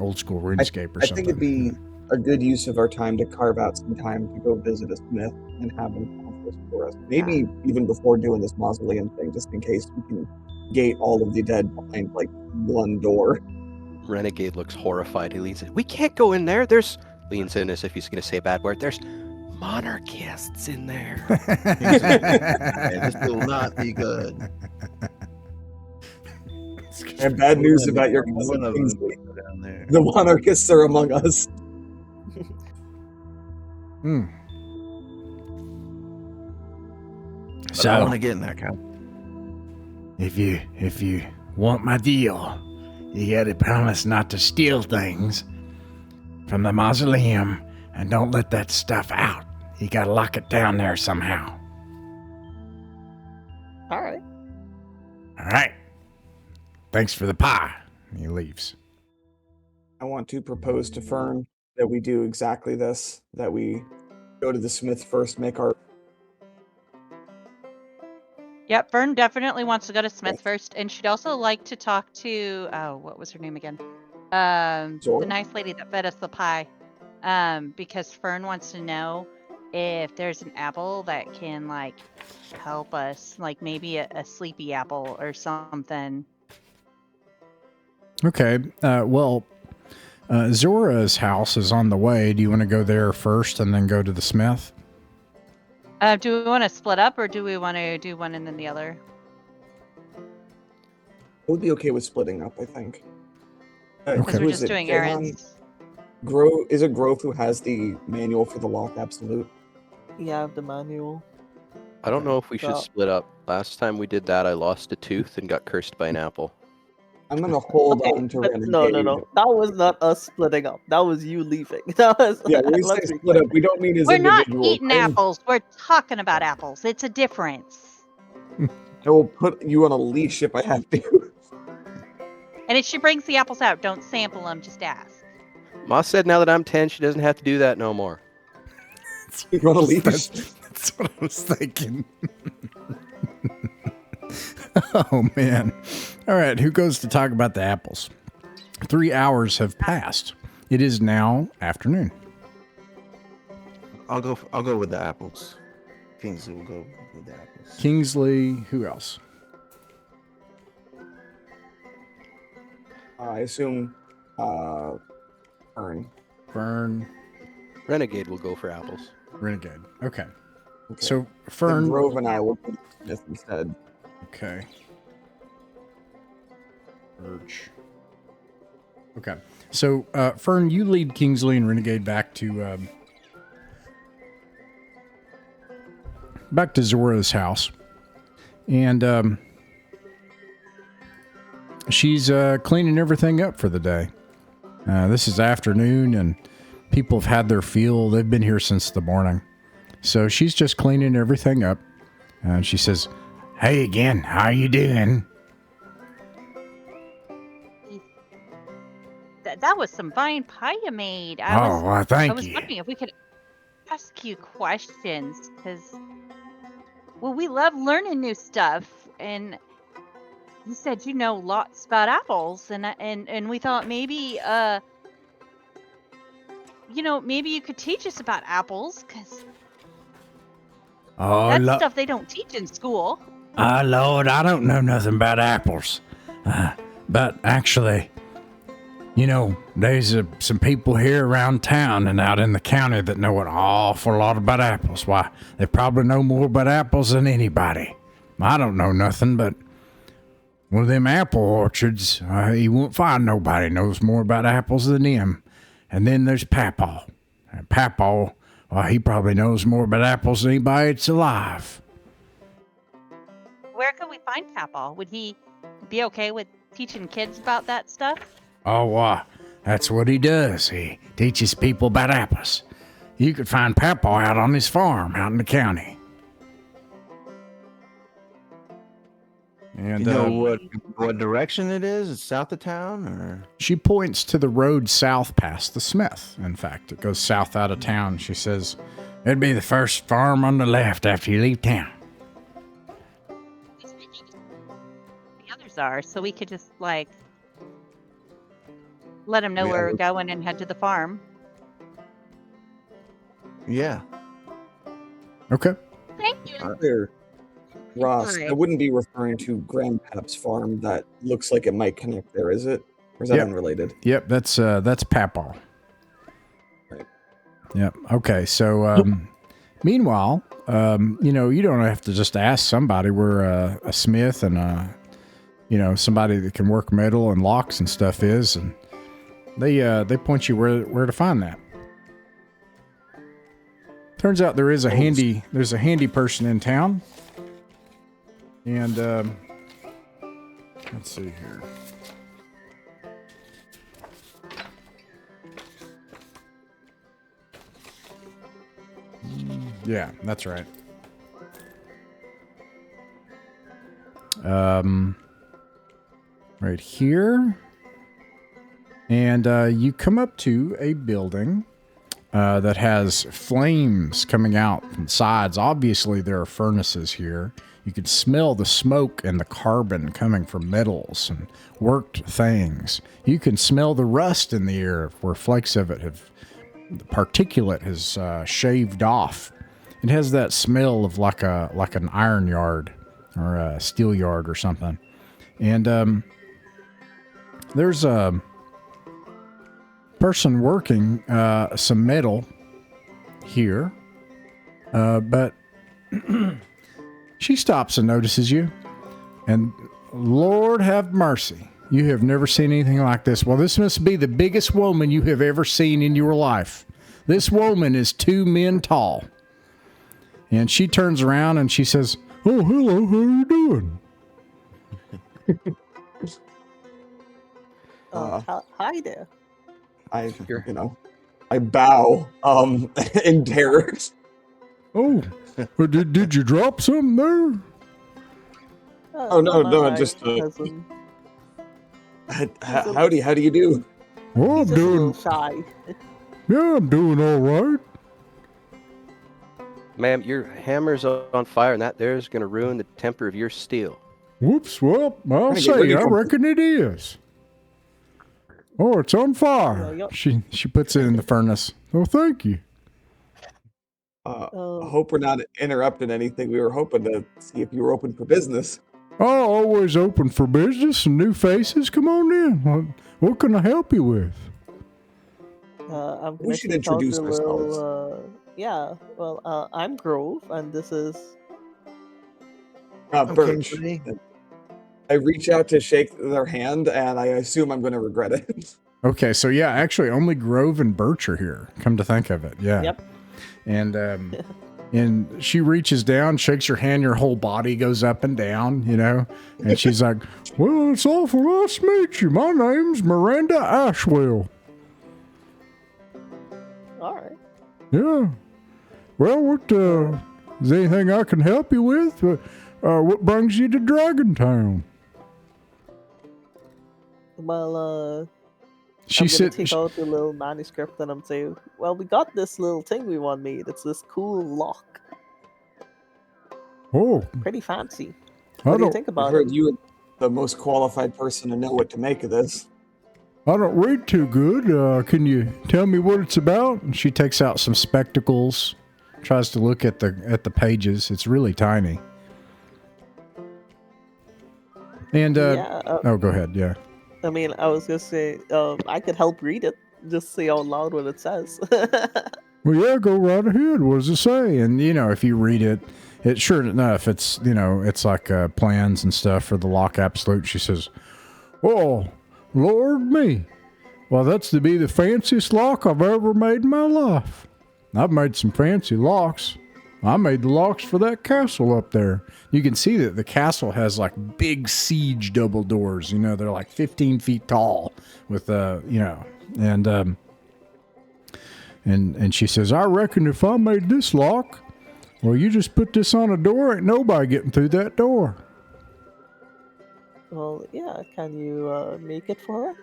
old school RuneScape or I something. think it'd be a good use of our time to carve out some time to go visit a smith and have him craft this for us. Maybe even before doing this mausoleum thing, just in case we can gate all of the dead behind like one door. Renegade looks horrified. He leans in. We can't go in there. There's leans in as if he's going to say a bad word. There's monarchists in there. Hey, this will not be good. I have bad news about your One cousin of them Kingsley. down there. The monarchists are among us. Hmm. But I want So to get in that couch. if you want my deal, you gotta promise not to steal things from the mausoleum and don't let that stuff out. You gotta lock it down there somehow. All right. All right. Thanks for the pie. And he leaves. I want to propose to Fern that we do exactly this, that we go to the smith first, make our Yep, Fern definitely wants to go to Smith first, and she'd also like to talk to what was her name again? The Zora? nice lady that fed us the pie. Because Fern wants to know if there's an apple that can like help us, like maybe a sleepy apple or something. Okay. Zora's house is on the way. Do you want to go there first and then go to the smith? Do we want to split up or do we want to do one and then the other? We'll be okay with splitting up, I think. Because Okay. we're just doing errands. Is it Grove who has the manual for the lock absolute? Yeah, I have the manual. I don't know if we should Well- split up. Last time we did that, I lost a tooth and got cursed by an apple. I'm gonna hold Okay, on to but Renegade. no. That was not us splitting up. That was you leaving. That was. Yeah, when we say let's be split clear. up, we don't mean as We're not individuals. eating apples. We're talking about apples. It's a difference. I will put you on a leash if I have to. And if she brings the apples out, don't sample them. Just ask. Ma said now that I'm 10, she doesn't have to do that no more. You're on a leash. That's what I was thinking. Oh, man. All right. Who goes to talk about the apples? 3 hours have passed. It is now afternoon. I'll go with the apples. Kingsley will go with the apples. Kingsley, who else? I assume Fern. Fern, Renegade will go for apples. Renegade. Okay. Okay. So, Then Fern. Grove and I will go to the smith instead. Okay. Urge. Okay. So, Fern, you lead Kingsley and Renegade back to Zora's house. And she's cleaning everything up for the day. This is afternoon, and people have had their fill. They've been here since the morning. So she's just cleaning everything up. And she says, "Hey again, how you doing?" That was some fine pie you made. Thank I was you. wondering if we could ask you questions, because, well, we love learning new stuff, and you said you know lots about apples, and we thought maybe maybe you could teach us about apples, because that's stuff they don't teach in school. Lord, I don't know nothing about apples. But actually, there's some people here around town and out in the county that know an awful lot about apples. Why, they probably know more about apples than anybody. I don't know nothing, but one of them apple orchards, you won't find nobody knows more about apples than him. And then there's Papaw. And Papaw, he probably knows more about apples than anybody that's alive. Where could we find Papaw? Would he be okay with teaching kids about that stuff? Oh, that's what he does. He teaches people about apples. You could find Papaw out on his farm out in the county. And You know what direction it is? It's south of town, or? She points to the road south past the Smith. In fact, it goes south out of town. She says, "It'd be the first farm on the left after you leave town." The others are, so we could just let them know where we're going and head to the farm. Yeah. Okay. Thank you. Clear. Ross, I wouldn't be referring to Grandpap's farm. That looks like it might connect there, is it? Or is that unrelated? Yep, that's Papaw. Right. Yep. Okay, so meanwhile, you don't have to just ask somebody. We're a smith and somebody that can work metal and locks and stuff is, and they point you where to find that. Turns out there's a handy person in town. And let's see here. Yeah, that's right. Right here. And you come up to a building that has flames coming out from the sides. Obviously, there are furnaces here. You can smell the smoke and the carbon coming from metals and worked things. You can smell the rust in the air where flakes of it the particulate has shaved off. It has that smell of like an iron yard or a steel yard or something. And there's a person working some metal here, but she stops and notices you, and Lord have mercy, you have never seen anything like this. Well, this must be the biggest woman you have ever seen in your life. This woman is 2 men tall. And she turns around and she says, "Oh, hello, how are you doing?" Hi there. I bow in terror. Oh, did you drop something there? Oh no, just howdy, how do you do? Well, I'm He's just a doing little shy. Yeah, I'm doing all right. Ma'am, your hammer's on fire, and that there's going to ruin the temper of your steel. Whoops, well, I'll say, I reckon it is. Oh, it's on fire. She puts it in the furnace. Oh, thank you. I hope we're not interrupting anything. We were hoping to see if you were open for business. Oh, always open for business and new faces. Come on in. What can I help you with? We should introduce ourselves. I'm Grove, and this is... Birch. I reach out to shake their hand, and I assume I'm going to regret it. Okay, so yeah, actually only Grove and Birch are here, come to think of it. Yeah. Yep. And And she reaches down, shakes your hand, your whole body goes up and down, you know? And she's like, well, it's awful nice to meet you. My name's Miranda Ashwell. All right. Yeah. Well, what, is there anything I can help you with? What brings you to Dragontown? Well, She I'm gonna said, take out the little manuscript and I'm saying, well, we got this little thing we want made. It's this cool lock. oh, Pretty fancy. I What do you don't, think I about heard it? you were the most qualified person to know what to make of this. I don't read too good. Can you tell me what it's about? And she takes out some spectacles, tries to look at the pages. It's really tiny. And Yeah, oh, go ahead. Yeah. I mean, I was gonna say, I could help read it. Just say out loud what it says. Well, yeah, go right ahead. What does it say? And you know, if you read it, it sure enough, it's it's like plans and stuff for the lock absolute. She says, "Oh, Lord me, well, that's to be the fanciest lock I've ever made in my life. I've made some fancy locks. I made the locks for that castle up there. You can see that the castle has like big siege double doors. You know, they're like 15 feet tall with And she says, I reckon if I made this lock, well, you just put this on a door, ain't nobody getting through that door. Well, yeah. Can you make it for us?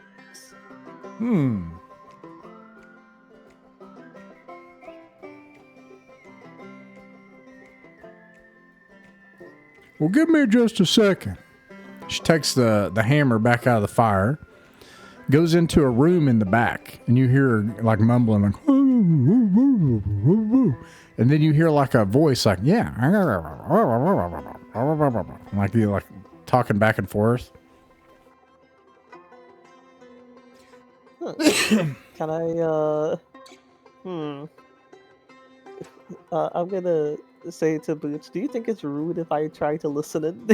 Well, give me just a second. She takes the hammer back out of the fire, goes into a room in the back, and you hear her like mumbling, like, and then you hear like a voice like, yeah, like talking back and forth. Can I? I'm gonna say to Boots, do you think it's rude if I try to listen in?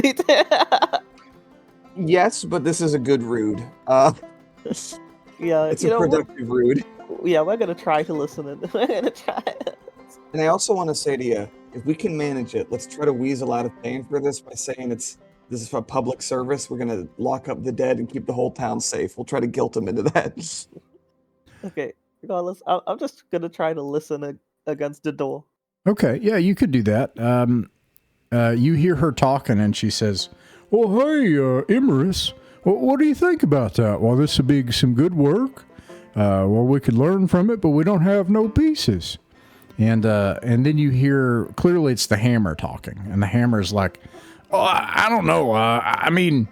Yes, but this is a good rude. Yeah, It's a productive rude. Yeah, we're gonna try to listen in. We're gonna try. And I also want to say to you, if we can manage it, let's try to weasel out of paying for this by saying this is for public service. We're gonna lock up the dead and keep the whole town safe. We'll try to guilt them into that. Okay, regardless, I'm just gonna try to listen against the door. Okay, yeah, you could do that. You hear her talking, and she says, well, hey, Imerus, what do you think about that? Well, this would be some good work. Well, we could learn from it, but we don't have no pieces. And then you hear, clearly it's the hammer talking, and the hammer's like, oh, I don't know. I mean,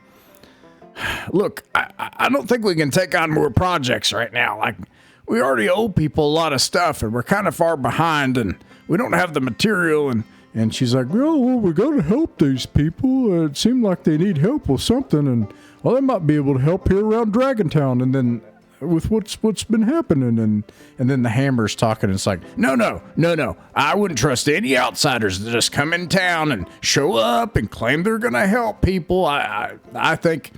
look, I don't think we can take on more projects right now. Like, we already owe people a lot of stuff, and we're kind of far behind, and we don't have the material. And she's like, well, we got to help these people. It seemed like they need help with something, and well, they might be able to help here around Dragontown. And then with what's been happening, and then the hammer's talking. And it's like, no. I wouldn't trust any outsiders to just come in town and show up and claim they're gonna help people. I think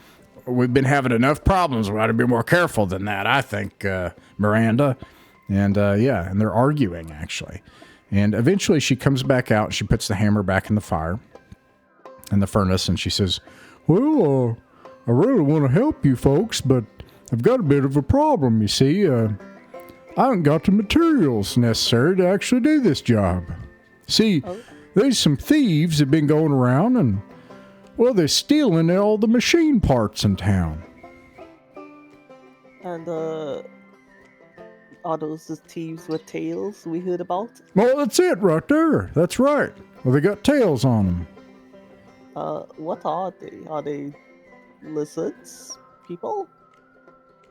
we've been having enough problems. We ought to be more careful than that. I think, Miranda, and and they're arguing actually. And eventually she comes back out and she puts the hammer back in the fire, in the furnace, and she says, well, I really want to help you folks, but I've got a bit of a problem, you see. I haven't got the materials necessary to actually do this job. See, there's some thieves that have been going around, and, well, they're stealing all the machine parts in town. And, are those the thieves with tails we heard about? Well, that's it right there. That's right. Well, they got tails on them. What are they? Are they lizards? People?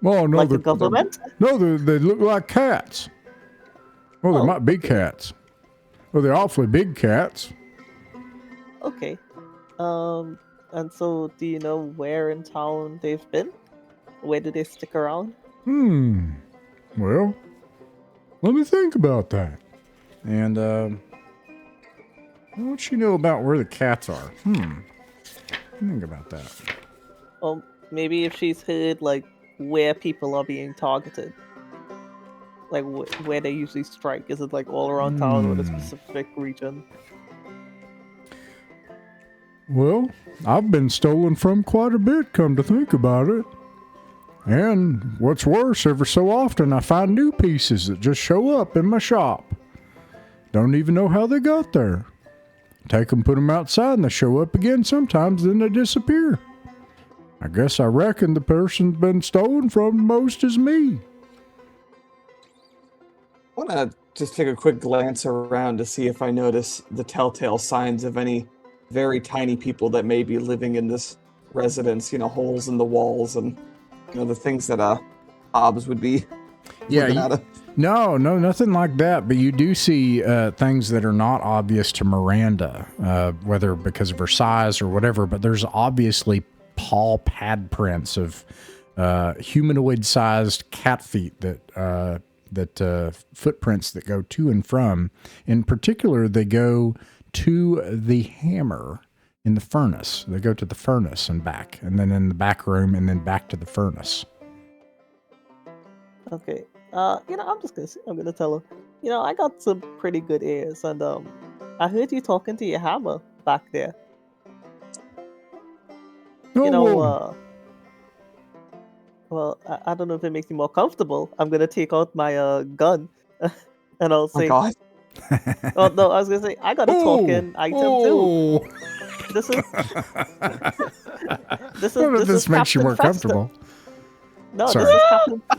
Well, no, Like the government? No, they look like cats. Well, they might be cats. Well, they're awfully big cats. Okay. And so do you know where in town they've been? Where do they stick around? Well, let me think about that. And, what you know about where the cats are? Think about that. Well, maybe if she's heard, like, where people are being targeted. like where they usually strike? Is it like all around town or the specific region? Well, I've been stolen from quite a bit, come to think about it. And what's worse, ever so often I find new pieces that just show up in my shop. Don't even know how they got there. Take them, put them outside, and they show up again sometimes, then they disappear. I guess I reckon the person's been stolen from most is me. I want to just take a quick glance around to see if I notice the telltale signs of any very tiny people that may be living in this residence, holes in the walls and, the things that Hobbs would be looking at. No, nothing like that. But you do see things that are not obvious to Miranda, whether because of her size or whatever. But there's obviously paw pad prints of humanoid-sized cat feet that footprints that go to and from. In particular, they go to the hammer in the furnace. They go to the furnace and back, and then in the back room, and then back to the furnace. Okay. I'm gonna tell her. I got some pretty good ears, and I heard you talking to your hammer back there. Well, I don't know if it makes you more comfortable. I'm gonna take out my gun, and I'll say, "Oh God." Oh no, I was gonna say I got a talking item too. This is this makes you more comfortable. No, Sorry.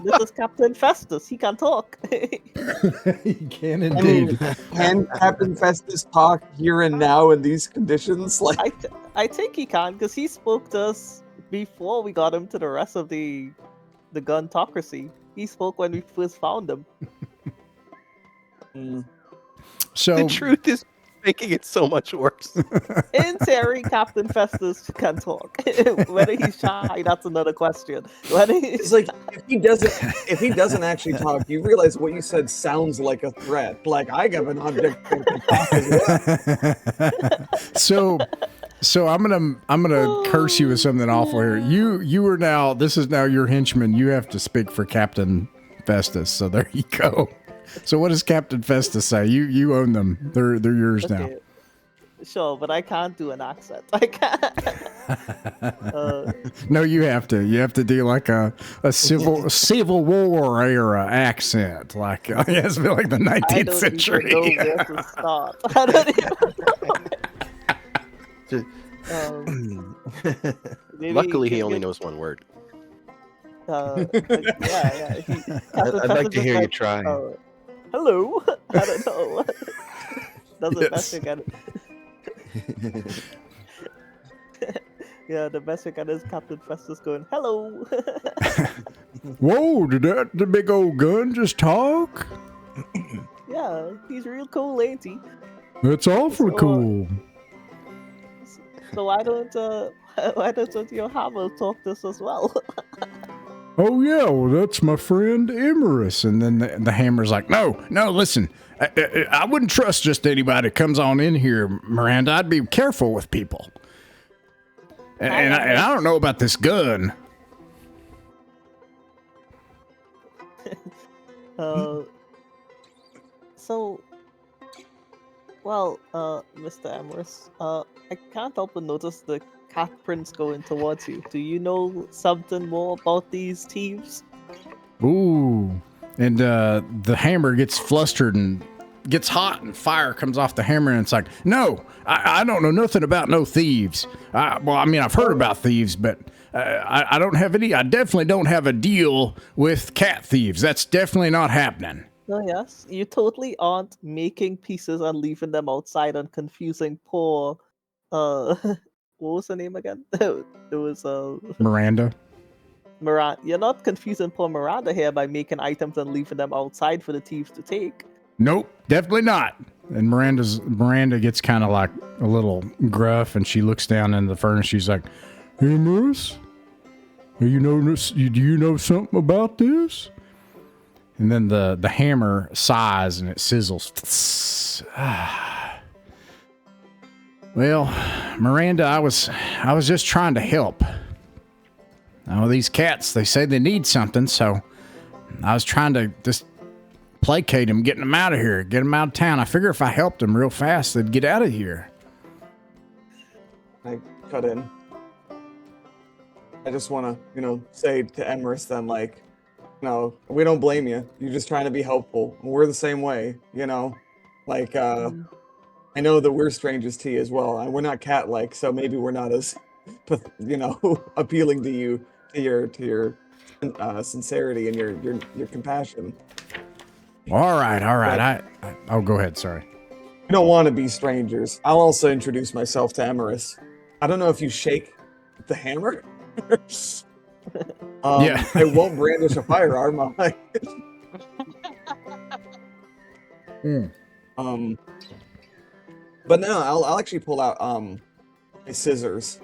this is Captain Festus. He can talk. He can indeed. Can Captain Festus talk here and now in these conditions? I think he can, because he spoke to us before we got him to the rest of the guntocracy. He spoke when we first found him. So the truth is making it so much worse. In theory, Captain Festus can talk. Whether he's shy, that's another question. It's like if he doesn't actually talk, you realize what you said sounds like a threat. Like I got an object that can talk as well. So I'm gonna curse you with something awful here. You are now, this is now your henchman. You have to speak for Captain Festus. So there you go. So what does Captain Festus say? You own them. They're yours now. Sure, but I can't do an accent. I can't. No, you have to. You have to do like a Civil War era accent. Like it has to be like the 19th century. I don't even know where to start. I don't even know. Luckily, he only knows one word. Yeah. I'd like to hear you try. Hello. I don't know. The best we can. Yeah, the best we can is Captain Festus going, "Hello." Whoa! Did the big old gun just talk? Yeah, he's real cool, ain't he? That's awful cool. So why don't your hammer talk to us as well? Oh yeah, well that's my friend Emerus. And then the hammer's like, no, listen, I wouldn't trust just anybody that comes on in here, Miranda. I'd be careful with people. And I don't know about this gun. Mr. Emerus, I can't help but notice the cat prints going towards you. Do you know something more about these thieves? Ooh. And the hammer gets flustered and gets hot and fire comes off the hammer and it's like, no, I don't know nothing about no thieves. I've heard about thieves, but I don't have any. I definitely don't have a deal with cat thieves. That's definitely not happening. Oh, yes. You totally aren't making pieces and leaving them outside and confusing poor, what was her name again? It was, Miranda. Miranda. You're not confusing poor Miranda here by making items and leaving them outside for the thieves to take. Nope, definitely not. And Miranda gets kind of like a little gruff and she looks down in the furnace. She's like, "Hey, Moose, do you know something about this?" And then the hammer sighs and it sizzles. Well, Miranda, I was just trying to help. Now these cats, they say they need something, so I was trying to just placate him, getting him out of here, get him out of town. I figure if I helped him real fast, they'd get out of here. I cut in. I just want to, say to Emerus then, like, no, we don't blame you. You're just trying to be helpful. We're the same way, Like, I know that we're strangers to you as well, and we're not cat-like, so maybe we're not as, appealing to you, to your sincerity and your compassion. All right. I'll go ahead. Sorry. We don't want to be strangers. I'll also introduce myself to Emerus. I don't know if you shake the hammer. Yeah. I won't brandish a firearm. But no, I'll actually pull out my scissors.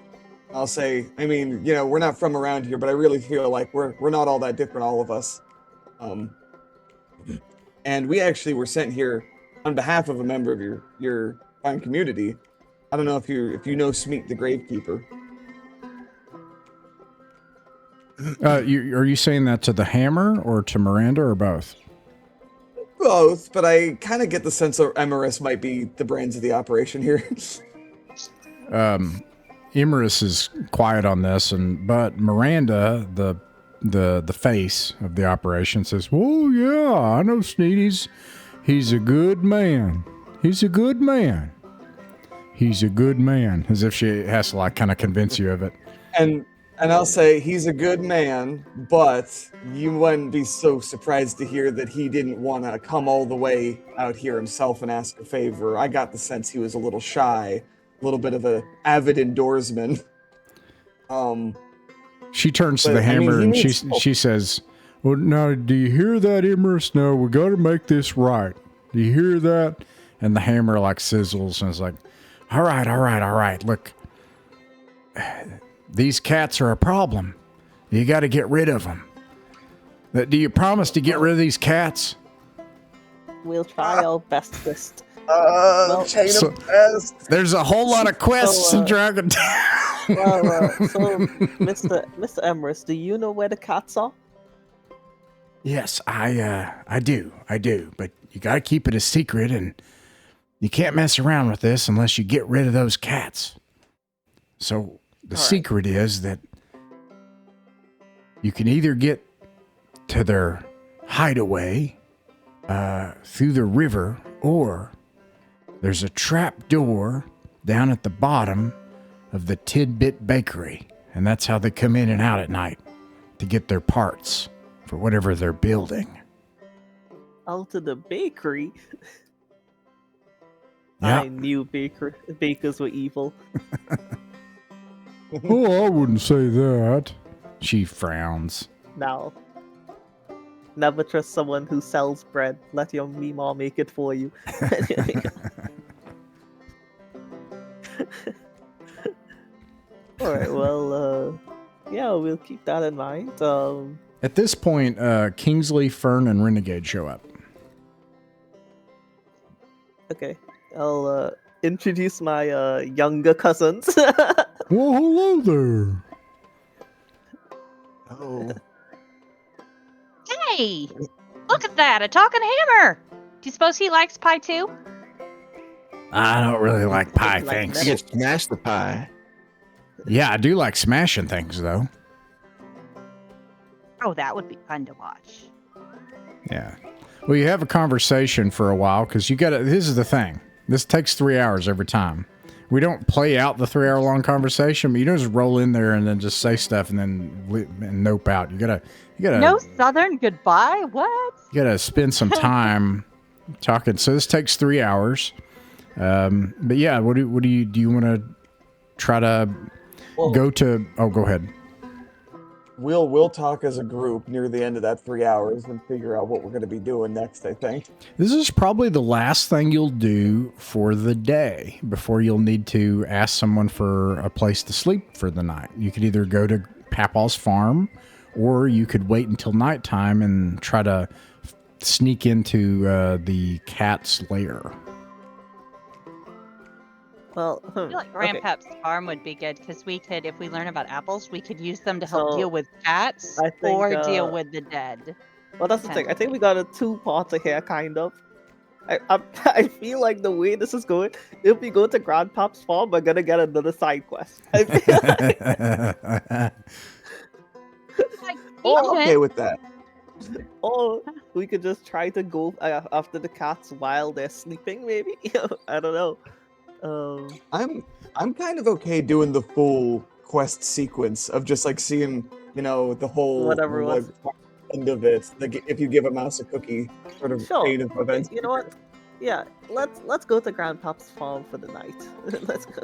I'll say, we're not from around here, but I really feel like we're not all that different, all of us. And we actually were sent here on behalf of a member of your fine community. I don't know if you know Smeet the Gravekeeper. Are you saying that to the hammer or to Miranda or both? Both, but I kind of get the sense that Emerus might be the brains of the operation here. Emerus is quiet on this, but Miranda, the face of the operation, says, "Oh yeah, I know Sneed. He's a good man. He's a good man. He's a good man." As if she has to kind of convince you of it. And I'll say he's a good man, but you wouldn't be so surprised to hear that he didn't want to come all the way out here himself and ask a favor. I got the sense he was a little shy, a little bit of an avid indoorsman. She turns to the hammer and she says, "Well, now, do you hear that, Emerus? No, we got to make this right. Do you hear that?" And the hammer sizzles and is like, all right. Look, these cats are a problem. You got to get rid of them. Do you promise to get rid of these cats? We'll try our bestest. There's a whole lot of quests in Dragon Town. So, Mr. Emerus, do you know where the cats are? Yes, I do. But you got to keep it a secret, and you can't mess around with this unless you get rid of those cats. So the secret is that you can either get to their hideaway through the river, or there's a trap door down at the bottom of the Tidbit Bakery, and that's how they come in and out at night to get their parts for whatever they're building. Out to the bakery? Yeah. I knew bakers were evil. Oh, I wouldn't say that. She frowns. Now, never trust someone who sells bread. Let your Meemaw make it for you. Alright, well, yeah, we'll keep that in mind. At this point, Kingsley, Fern, and Renegade show up. Okay, I'll introduce my younger cousins. Well, hello there. Oh, Hey, look at that, a talking hammer. Do you suppose he likes pie too? I don't really like pie, Like thanks. I get smash the pie. Yeah, I do like smashing things, though. Oh, that would be fun to watch. Yeah. Well, you have a conversation for a while, because you got to... This is the thing. This takes 3 hours every time. We don't play out the 3 hour long conversation, but you don't just roll in there and then just say stuff and then nope out. You gotta No southern goodbye? What? You gotta spend some time talking. So this takes 3 hours. But yeah, what do you want to try to go to? Oh, go ahead. We'll talk as a group near the end of that 3 hours and figure out what we're going to be doing next, I think. This is probably the last thing you'll do for the day before you'll need to ask someone for a place to sleep for the night. You could either go to Papaw's farm, or you could wait until nighttime and try to sneak into the cat's lair. Well, I feel like okay. Grandpap's farm would be good because we could, if we learn about apples, we could use them to help So, deal with cats I think, or deal with the dead. Well, that's the thing. I think we got a two-parter here, kind of. I feel like the way this is going, if we go to Grandpap's farm, we're gonna get another side quest. I feel like, Like, or, I'm okay with that. or we could just try to go after the cats while they're sleeping. Maybe I don't know. I'm kind of okay doing the full quest sequence of just like seeing, the whole Whatever it like was. end of it. Like if you give a mouse a cookie, sort of Sure. chain of Okay, events. you know what? Yeah, let's go to Grandpap's farm for the night. Let's go.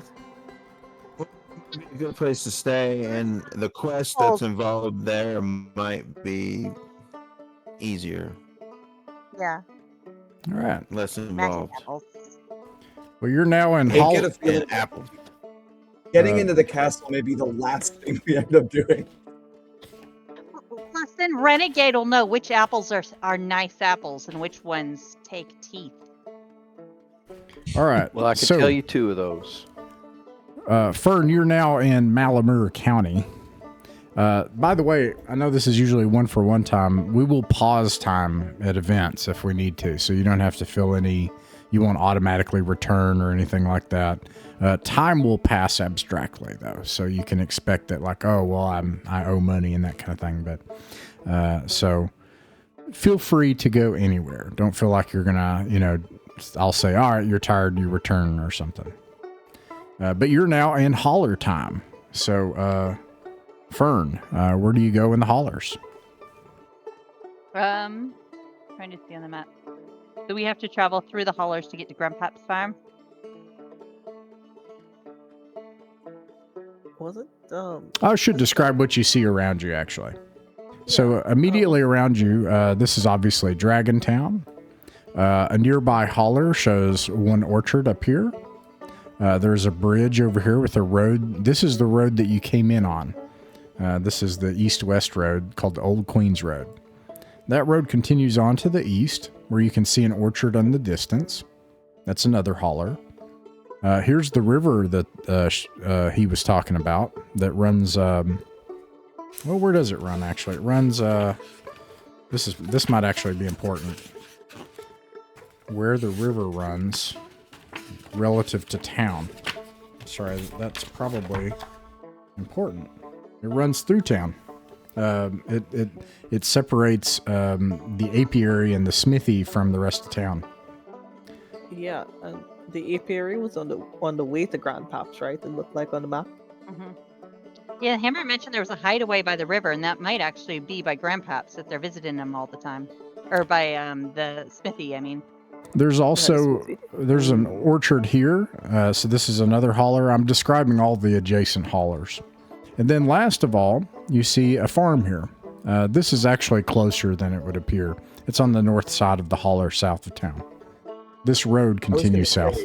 Be a good place to stay, and the quest that's involved there might be easier, Yeah. All right. less Magic involved. apples. Well, you're now in I get Hall. a feeling And apples. getting into the castle may be the last thing we end up doing. Plus, then Renegade will know which apples are nice apples and which ones take teeth. All right. Well, I could so, tell you 2 of those. Fern, you're now in Malumir County. By the way, I know this is usually 1-for-1 time. We will pause time at events if we need to, so you don't have to fill any. You won't automatically return or anything like that. Time will pass abstractly though, so you can expect that, like, oh well, I owe money and that kind of thing. But so feel free to go anywhere. Don't feel like you're gonna, I'll say, all right, you're tired, you return or something. But you're now in holler time. So, Fern, where do you go in the hollers? Trying to see on the map. Do we have to travel through the hollers to get to Grandpap's farm? Was it? I should describe what you see around you, actually. So immediately around you, this is obviously Dragon Town. A nearby holler shows one orchard up here. There's a bridge over here with a road. This is the road that you came in on. This is the east-west road called the Old Queen's Road. That road continues on to the east, where you can see an orchard in the distance. That's another holler. Here's the river that he was talking about that runs... well, where does it run, actually? It runs... This might actually be important. Where the river runs relative to town. Sorry, that's probably important. It runs through town. It separates the apiary and the smithy from the rest of town. Yeah, and the apiary was on the way to Grandpap's, right? It looked like on the map. Mm-hmm. Yeah, Hammer mentioned there was a hideaway by the river, and that might actually be by Grandpap's if they're visiting them all the time, or by the smithy. I mean, there's also there's an orchard here, so this is another holler. I'm describing all the adjacent hollers, and then last of all, you see a farm here. This is actually closer than it would appear. It's on the north side of the holler, south of town. This road continues south.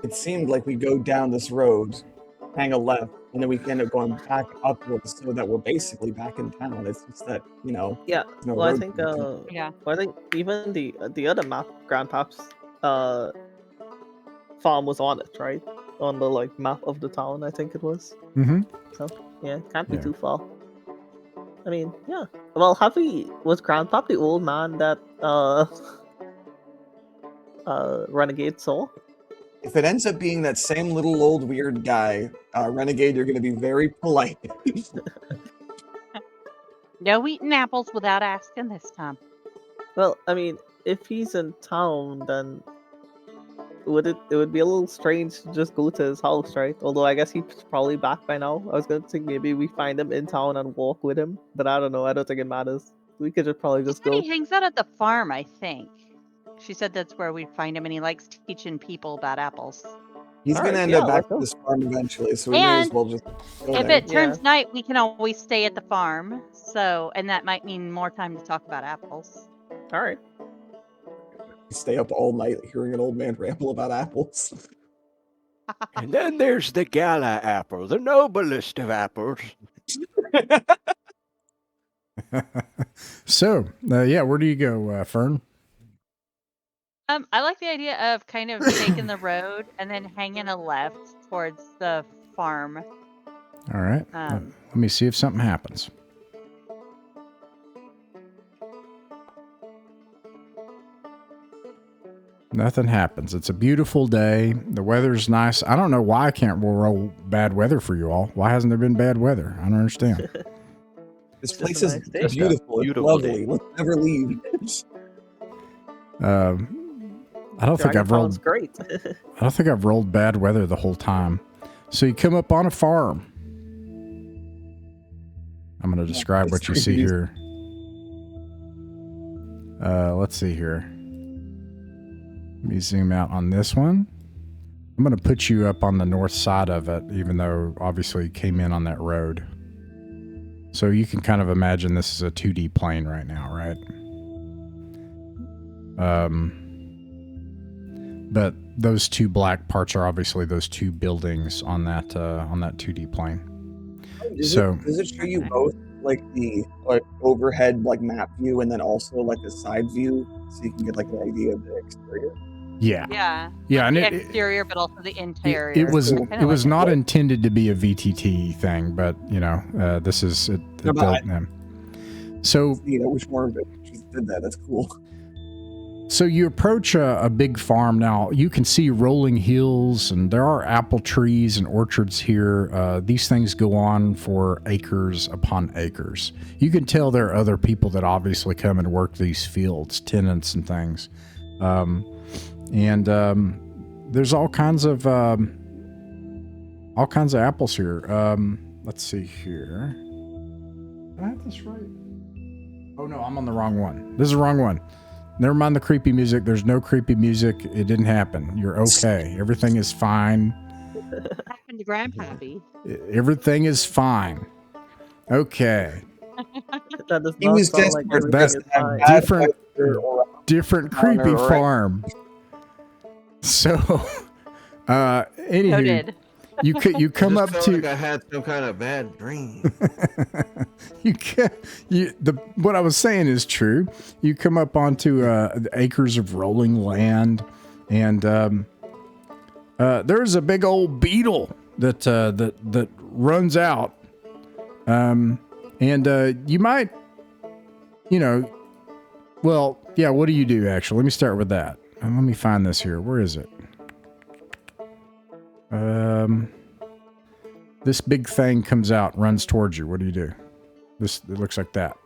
It seemed like we go down this road, hang a left, and then we end up going back upwards so that we're basically back in town. It's just that, Yeah. no Well, I road think connection. yeah. well, I think even the other map, Grandpap's farm was on it, right? On the map of the town, I think it was. Mm-hmm. So yeah, it can't be Yeah. too far. I mean, yeah. Well, was Grandpap the old man that Renegade saw? If it ends up being that same little old weird guy, Renegade, you're going to be very polite. No eating apples without asking this time. Well, I mean, if he's in town, then it would be a little strange to just go to his house, right? Although I guess he's probably back by now. I was gonna think maybe we find him in town and walk with him, but I don't know. I don't think it matters. We could probably just go. He hangs out at the farm, I think. She said that's where we'd find him, and he likes teaching people about apples. He's going to Alright, end yeah, up back let's at go. this farm eventually, so we may as And well just go If there. it turns night, we can always stay at the farm. So, and that might mean more time to talk about apples. All right. Stay up all night hearing an old man ramble about apples. And then there's the gala apple, the noblest of apples. So, yeah, where do you go, Fern? I like the idea of kind of taking the road and then hanging a left towards the farm. All right. Let me see if something happens. Nothing happens. It's a beautiful day. The weather's nice. I don't know why I can't roll bad weather for you all. Why hasn't there been bad weather? I don't understand. This Just place a is nice day. beautiful. It's Beautiful lovely. day. Let's never leave. I don't think I've rolled. Great. I don't think I've rolled bad weather the whole time. So you come up on a farm. I'm going to describe what you see here. Let's see here. Let me zoom out on this one. I'm going to put you up on the north side of it, even though obviously you came in on that road. So you can kind of imagine this is a 2D plane right now, right? But those two black parts are obviously those two buildings on that 2D plane. Does it show you both like the overhead map view and then also like a side view so you can get an idea of the exterior? Yeah. Yeah, and The it exterior, but also the interior. it was Kinda it was like not intended to be a VTT thing, but this is it. No, but So which more of it just did that? That's cool. So you approach a big farm now. You can see rolling hills, and there are apple trees and orchards here. These things go on for acres upon acres. You can tell there are other people that obviously come and work these fields, tenants and things. There's all kinds of apples here. Let's see here. Did I have this right? Oh no, I'm on the wrong one. This is the wrong one. Never mind the creepy music. There's no creepy music. It didn't happen. You're okay. Everything is fine. What happened to Grandpappy? Everything is fine. Okay. That does He not was sound just like for everything best is to have fine. bad Different- weather or- Different creepy right. farm. So, anywho, Noted. you come I up just felt to like I had some kind of bad dream. what I was saying is true. You come up onto acres of rolling land, and there's a big old beetle that runs out, and you might, well, yeah. What do you do actually? Let me start with that. And let me find this here. Where is it? This big thing comes out, runs towards you. What do you do? It looks like that.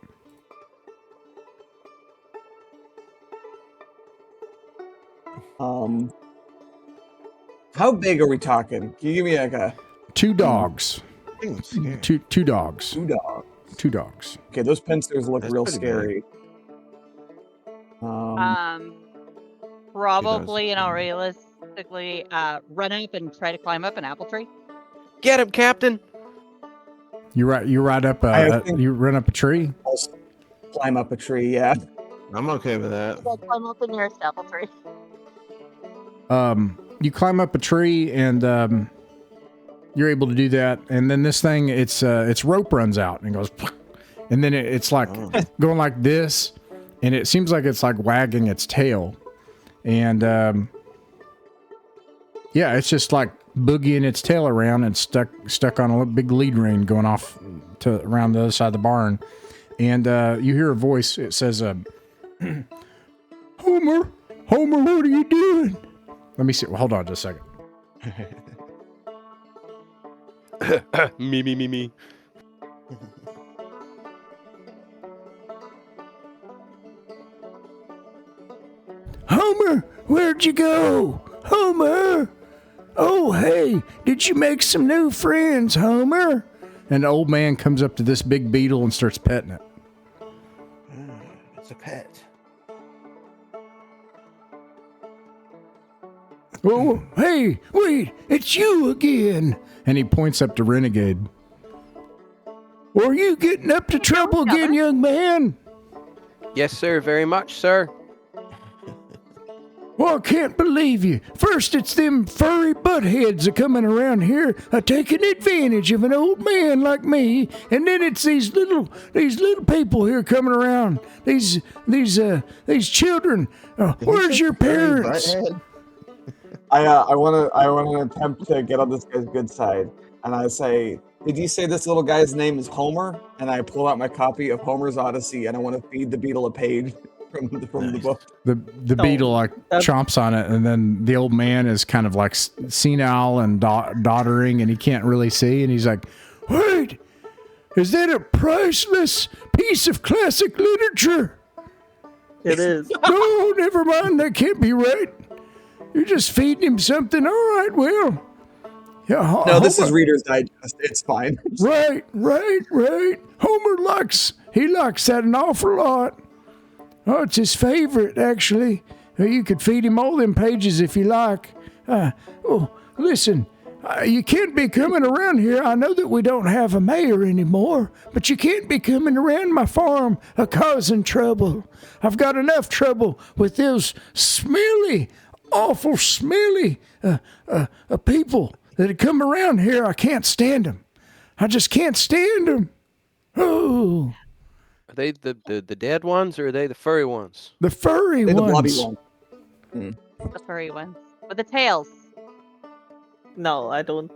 How big are we talking? Can you give me Two dogs. Yeah. Two dogs. 2 dogs? 2 dogs. Okay, those pincers look That's real pretty scary. Probably, realistically, run up and try to climb up an apple tree. Get him, Captain! You ride up you run up a tree. I'll climb up a tree, yeah. I'm okay with that. Climb up the nearest apple tree. You climb up a tree and you're able to do that. And then this thing, its rope runs out and goes, and then it's like going like this, and it seems like it's like wagging its tail, and yeah, it's just like boogieing its tail around and stuck on a big lead rein going off to around the other side of the barn, and you hear a voice. It says, Homer, what are you doing? Let me see. Well, hold on just a second. Me. Homer, where'd you go? Homer! Oh, hey, did you make some new friends, Homer? And the old man comes up to this big beetle and starts petting it. It's a pet. Oh, hey, wait, it's you again. And he points up to Renegade. Are you getting up to trouble again, young man? Yes, sir. Very much, sir. Well, I can't believe you. First, it's them furry buttheads a coming around here a taking advantage of an old man like me, and then it's these little people here coming around. These children. Where's your parents? I want to attempt to get on this guy's good side, and I say, did you say this little guy's name is Homer? And I pull out my copy of Homer's Odyssey, and I want to feed the beetle a page from the Nice. book. The beetle like that's- chomps on it, and then the old man is kind of like senile and doddering, and he can't really see, and he's like, "Wait, is that a priceless piece of classic literature?" It is. No, never mind. That can't be right. You're just feeding him something. All right, well, yeah. No, this is Homer- Reader's Digest. It's fine. Right. Homer likes that an awful lot. Oh, it's his favorite, actually. You could feed him all them pages if you like. Listen, you can't be coming around here. I know that we don't have a mayor anymore, but you can't be coming around my farm causing trouble. I've got enough trouble with those smelly, awful smelly people that come around here. I can't stand them. I just can't stand them. Oh, Are they the dead ones, or are they the furry ones? the furry They're the ones. bloody one. The furry ones with the tails. No, I don't.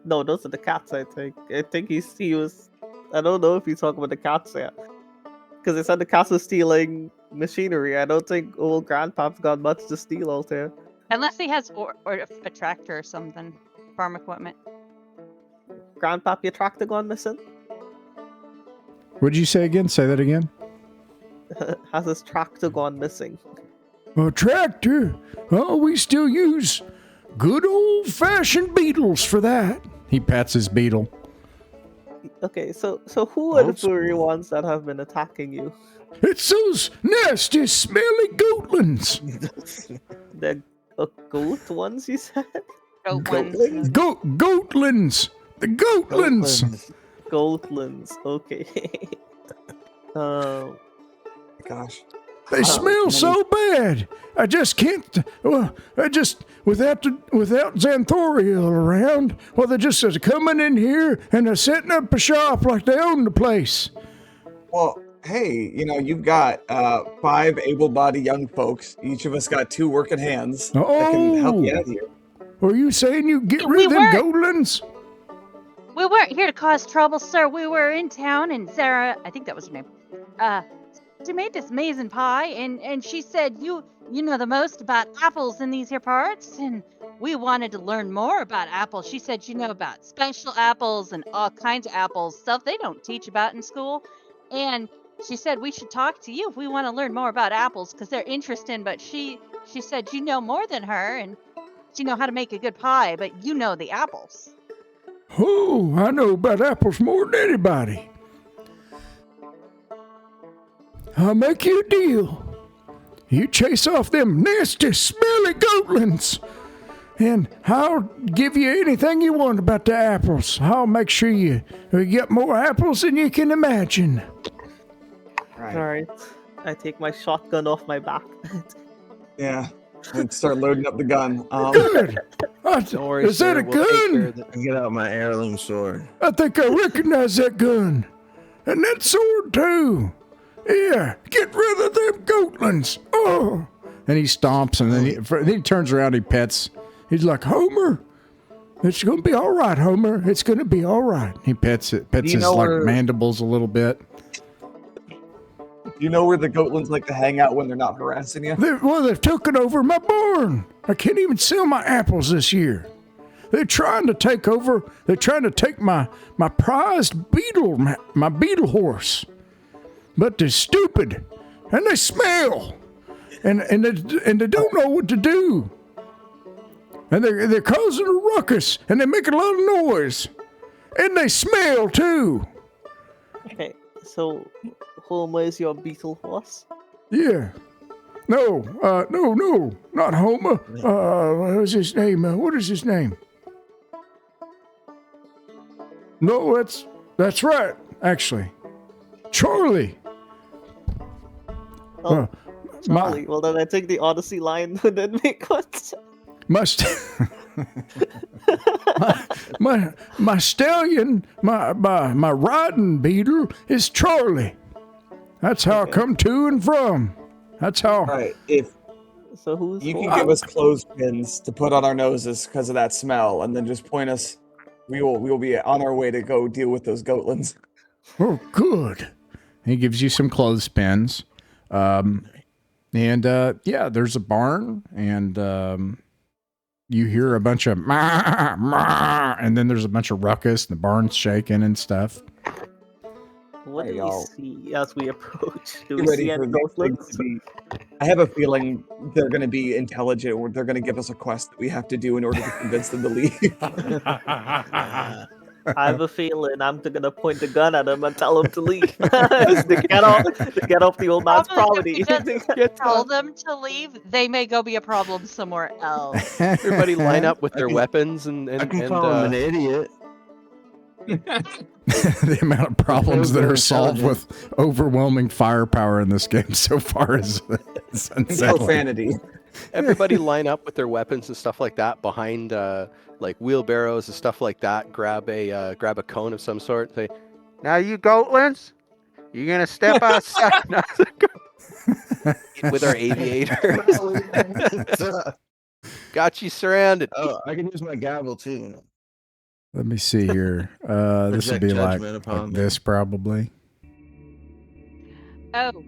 No, those are the cats. I think he was. I don't know if he's talking about the cats yet, because they said the cats were stealing machinery. I don't think old Grandpap's got much to steal out there. Unless he has or a tractor or something. Farm equipment. Grandpap, your tractor gone missing? What'd you say again? Say that again. Has his tractor gone missing? A tractor? Oh, we still use good old-fashioned beetles for that. He pats his beetle. Okay, so who are the Old school. furry ones that have been attacking you? It's those nasty, smelly goatlins. The goat ones, you said? Goat Goatlings? ones. Goatlins. The goatlins. Goatlands. Okay. Gosh. They smell so bad. I just can't. Without Xanthoriel around, well, they're just coming in here and they're setting up a shop like they own the place. Well, hey, you've got 5 able-bodied young folks. Each of us got 2 working hands that can help you out here. Are you saying you get We rid of them weren't. goatlins? We weren't here to cause trouble, sir. We were in town, and Sarah, I think that was her name, she made this amazing pie, and she said, you know the most about apples in these here parts, and we wanted to learn more about apples. She said you know about special apples and all kinds of apples, stuff they don't teach about in school, and she said we should talk to you if we want to learn more about apples, because they're interesting, but she said you know more than her, and you know how to make a good pie, but you know the apples. Oh, I know about apples more than anybody. I'll make you a deal. You chase off them nasty, smelly goatlins, and I'll give you anything you want about the apples. I'll make sure you get more apples than you can imagine. Right. Alright. I take my shotgun off my back. Yeah. And start loading up the gun. Good. Don't worry, Is that sir, a we'll take care gun? of that. I get out my heirloom sword. I think I recognize that gun. And that sword, too. Yeah, get rid of them goatlins. Oh. And he stomps, and then he turns around, he pets. He's like, Homer, it's going to be all right, Homer. It's going to be all right. He pets his know like where- mandibles a little bit. Do you know where the goatlins like to hang out when they're not harassing you? They've taken over my barn. I can't even sell my apples this year. They're trying to take over. They're trying to take my prized beetle, my beetle horse. But they're stupid, and they smell, and they don't know what to do. And they're causing a ruckus, and they make a lot of noise, and they smell too. Okay, so Homer is your beetle horse? Yeah. No, not Homer. What is his name? What is his name? No, that's right, actually. Charlie. Oh, my- Charlie. Well, then I think the Odyssey line didn't make one sense. Must my stallion, my riding beetle is Charlie. That's how I come to and from. That's how. Right. If So who's you can Homer? give us clothespins to put on our noses because of that smell, and then just point us, we will be on our way to go deal with those goatlins. Oh, good. He gives you some clothespins. There's a barn, and you hear a bunch of "ma, ma," and then there's a bunch of ruckus, and the barn's shaking and stuff. What Hey, do y'all. we see as we approach? Do Get we ready see for any these things goblins? to be. I have a feeling they're going to be intelligent, or they're going to give us a quest that we have to do in order to convince them to leave. I have a feeling I'm gonna point the gun at him and tell him to leave. to get off the old man's Probably if property. we just tell them to leave, they may go be a problem somewhere else. Everybody line up with I their can- weapons and I can call him an idiot. The amount of problems that are solved with overwhelming firepower in this game so far is unsettling. Profanity. everybody line up with their weapons and stuff like that behind like wheelbarrows and stuff like that. Grab a cone of some sort. Say, now you goatlings, you gonna step outside with our aviators. Got you surrounded. Oh, I can use my gavel too. Let me see here. This would Project be like judgment upon me. this probably. Oh,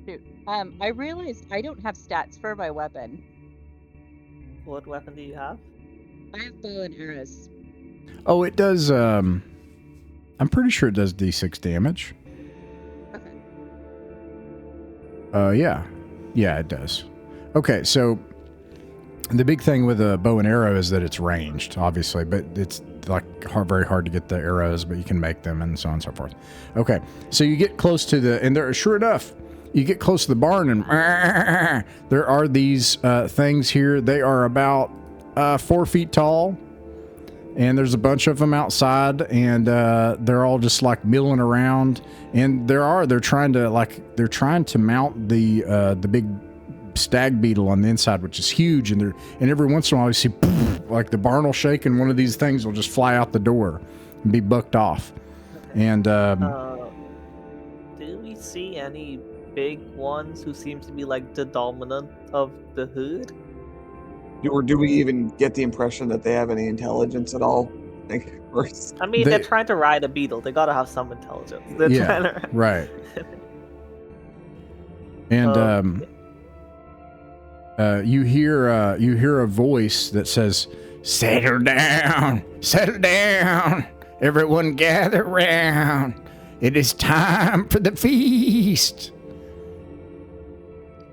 shoot. I realized I don't have stats for my weapon. What weapon do you have? I have bow and arrows. Oh, it does. I'm pretty sure it does D6 damage. Okay. Yeah, it does. Okay, so the big thing with a bow and arrow is that it's ranged, obviously, but it's like very hard to get the arrows, but you can make them and so on and so forth. Okay, so you get close to and there, sure enough, you get close to the barn and there are these things here. They are about 4 feet tall, and there's a bunch of them outside, and they're all just like milling around. And they're trying to mount the big stag beetle on the inside, which is huge. And every once in a while you see like the barn will shake, and one of these things will just fly out the door and be bucked off. And Do we see any big ones who seems to be like the dominant of the herd? Or do we even get the impression that they have any intelligence at all? Like, I mean, they're trying to ride a beetle. They gotta have some intelligence. They're trying to... right. And you hear a voice that says, settle down, everyone gather round. It is time for the feast."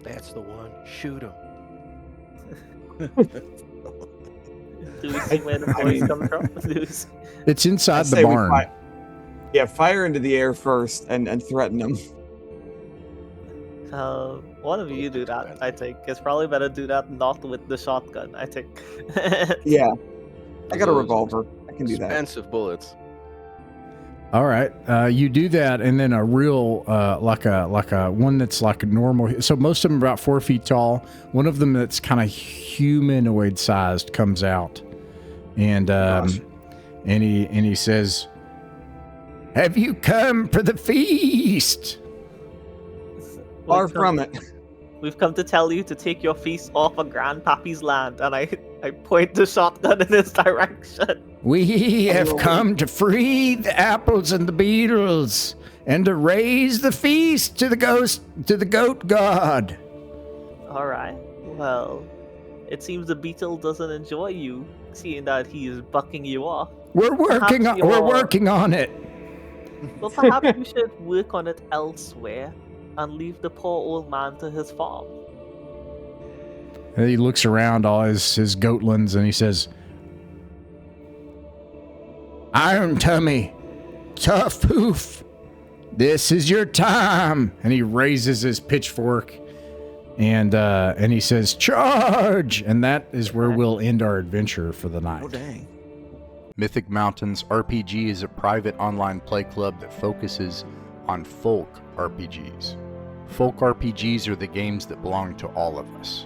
That's the one. Shoot him. Do we see where the voice comes from? It's inside I'd the say we barn. fire into the air first and threaten them. One of you do that, I think. It's probably better do that not with the shotgun, I think. Yeah. I got a Those revolver. I can do that. Expensive bullets. All right, you do that, and then a real like a one that's like a normal. So most of them are about 4 feet tall. One of them that's kind of humanoid sized comes out, and he says, "Have you come for the feast?" Far from it. We've come to tell you to take your feast off of Grandpappy's land, and I point the shotgun in his direction. We have come to free the apples and the beetles, and to raise the feast to the goat god. All right. Well, it seems the beetle doesn't enjoy you, seeing that he is bucking you off. We're working on it. Well, perhaps you should work on it elsewhere and leave the poor old man to his farm. And he looks around all his goatlands, and he says, "Iron Tummy, Tough Hoof, this is your time." And he raises his pitchfork, and he says, "Charge!" And that is where we'll end our adventure for the night. Oh, dang. Mythic Mountains RPG is a private online play club that focuses on folk RPGs. Folk RPGs are the games that belong to all of us.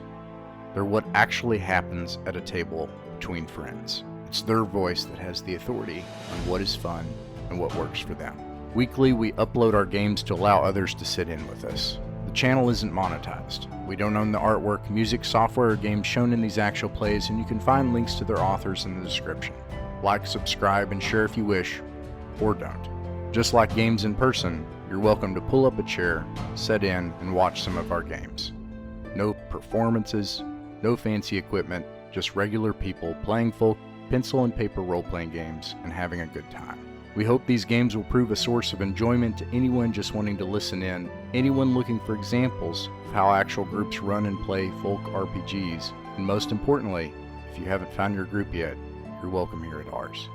They're what actually happens at a table between friends. It's their voice that has the authority on what is fun and what works for them. Weekly, we upload our games to allow others to sit in with us. The channel isn't monetized. We don't own the artwork, music, software, or games shown in these actual plays, and you can find links to their authors in the description. Like, subscribe, and share if you wish, or don't. Just like games in person, you're welcome to pull up a chair, sit in, and watch some of our games. No performances, no fancy equipment, just regular people playing folk pencil and paper role-playing games and having a good time. We hope these games will prove a source of enjoyment to anyone just wanting to listen in, anyone looking for examples of how actual groups run and play folk RPGs, and most importantly, if you haven't found your group yet, you're welcome here at ours.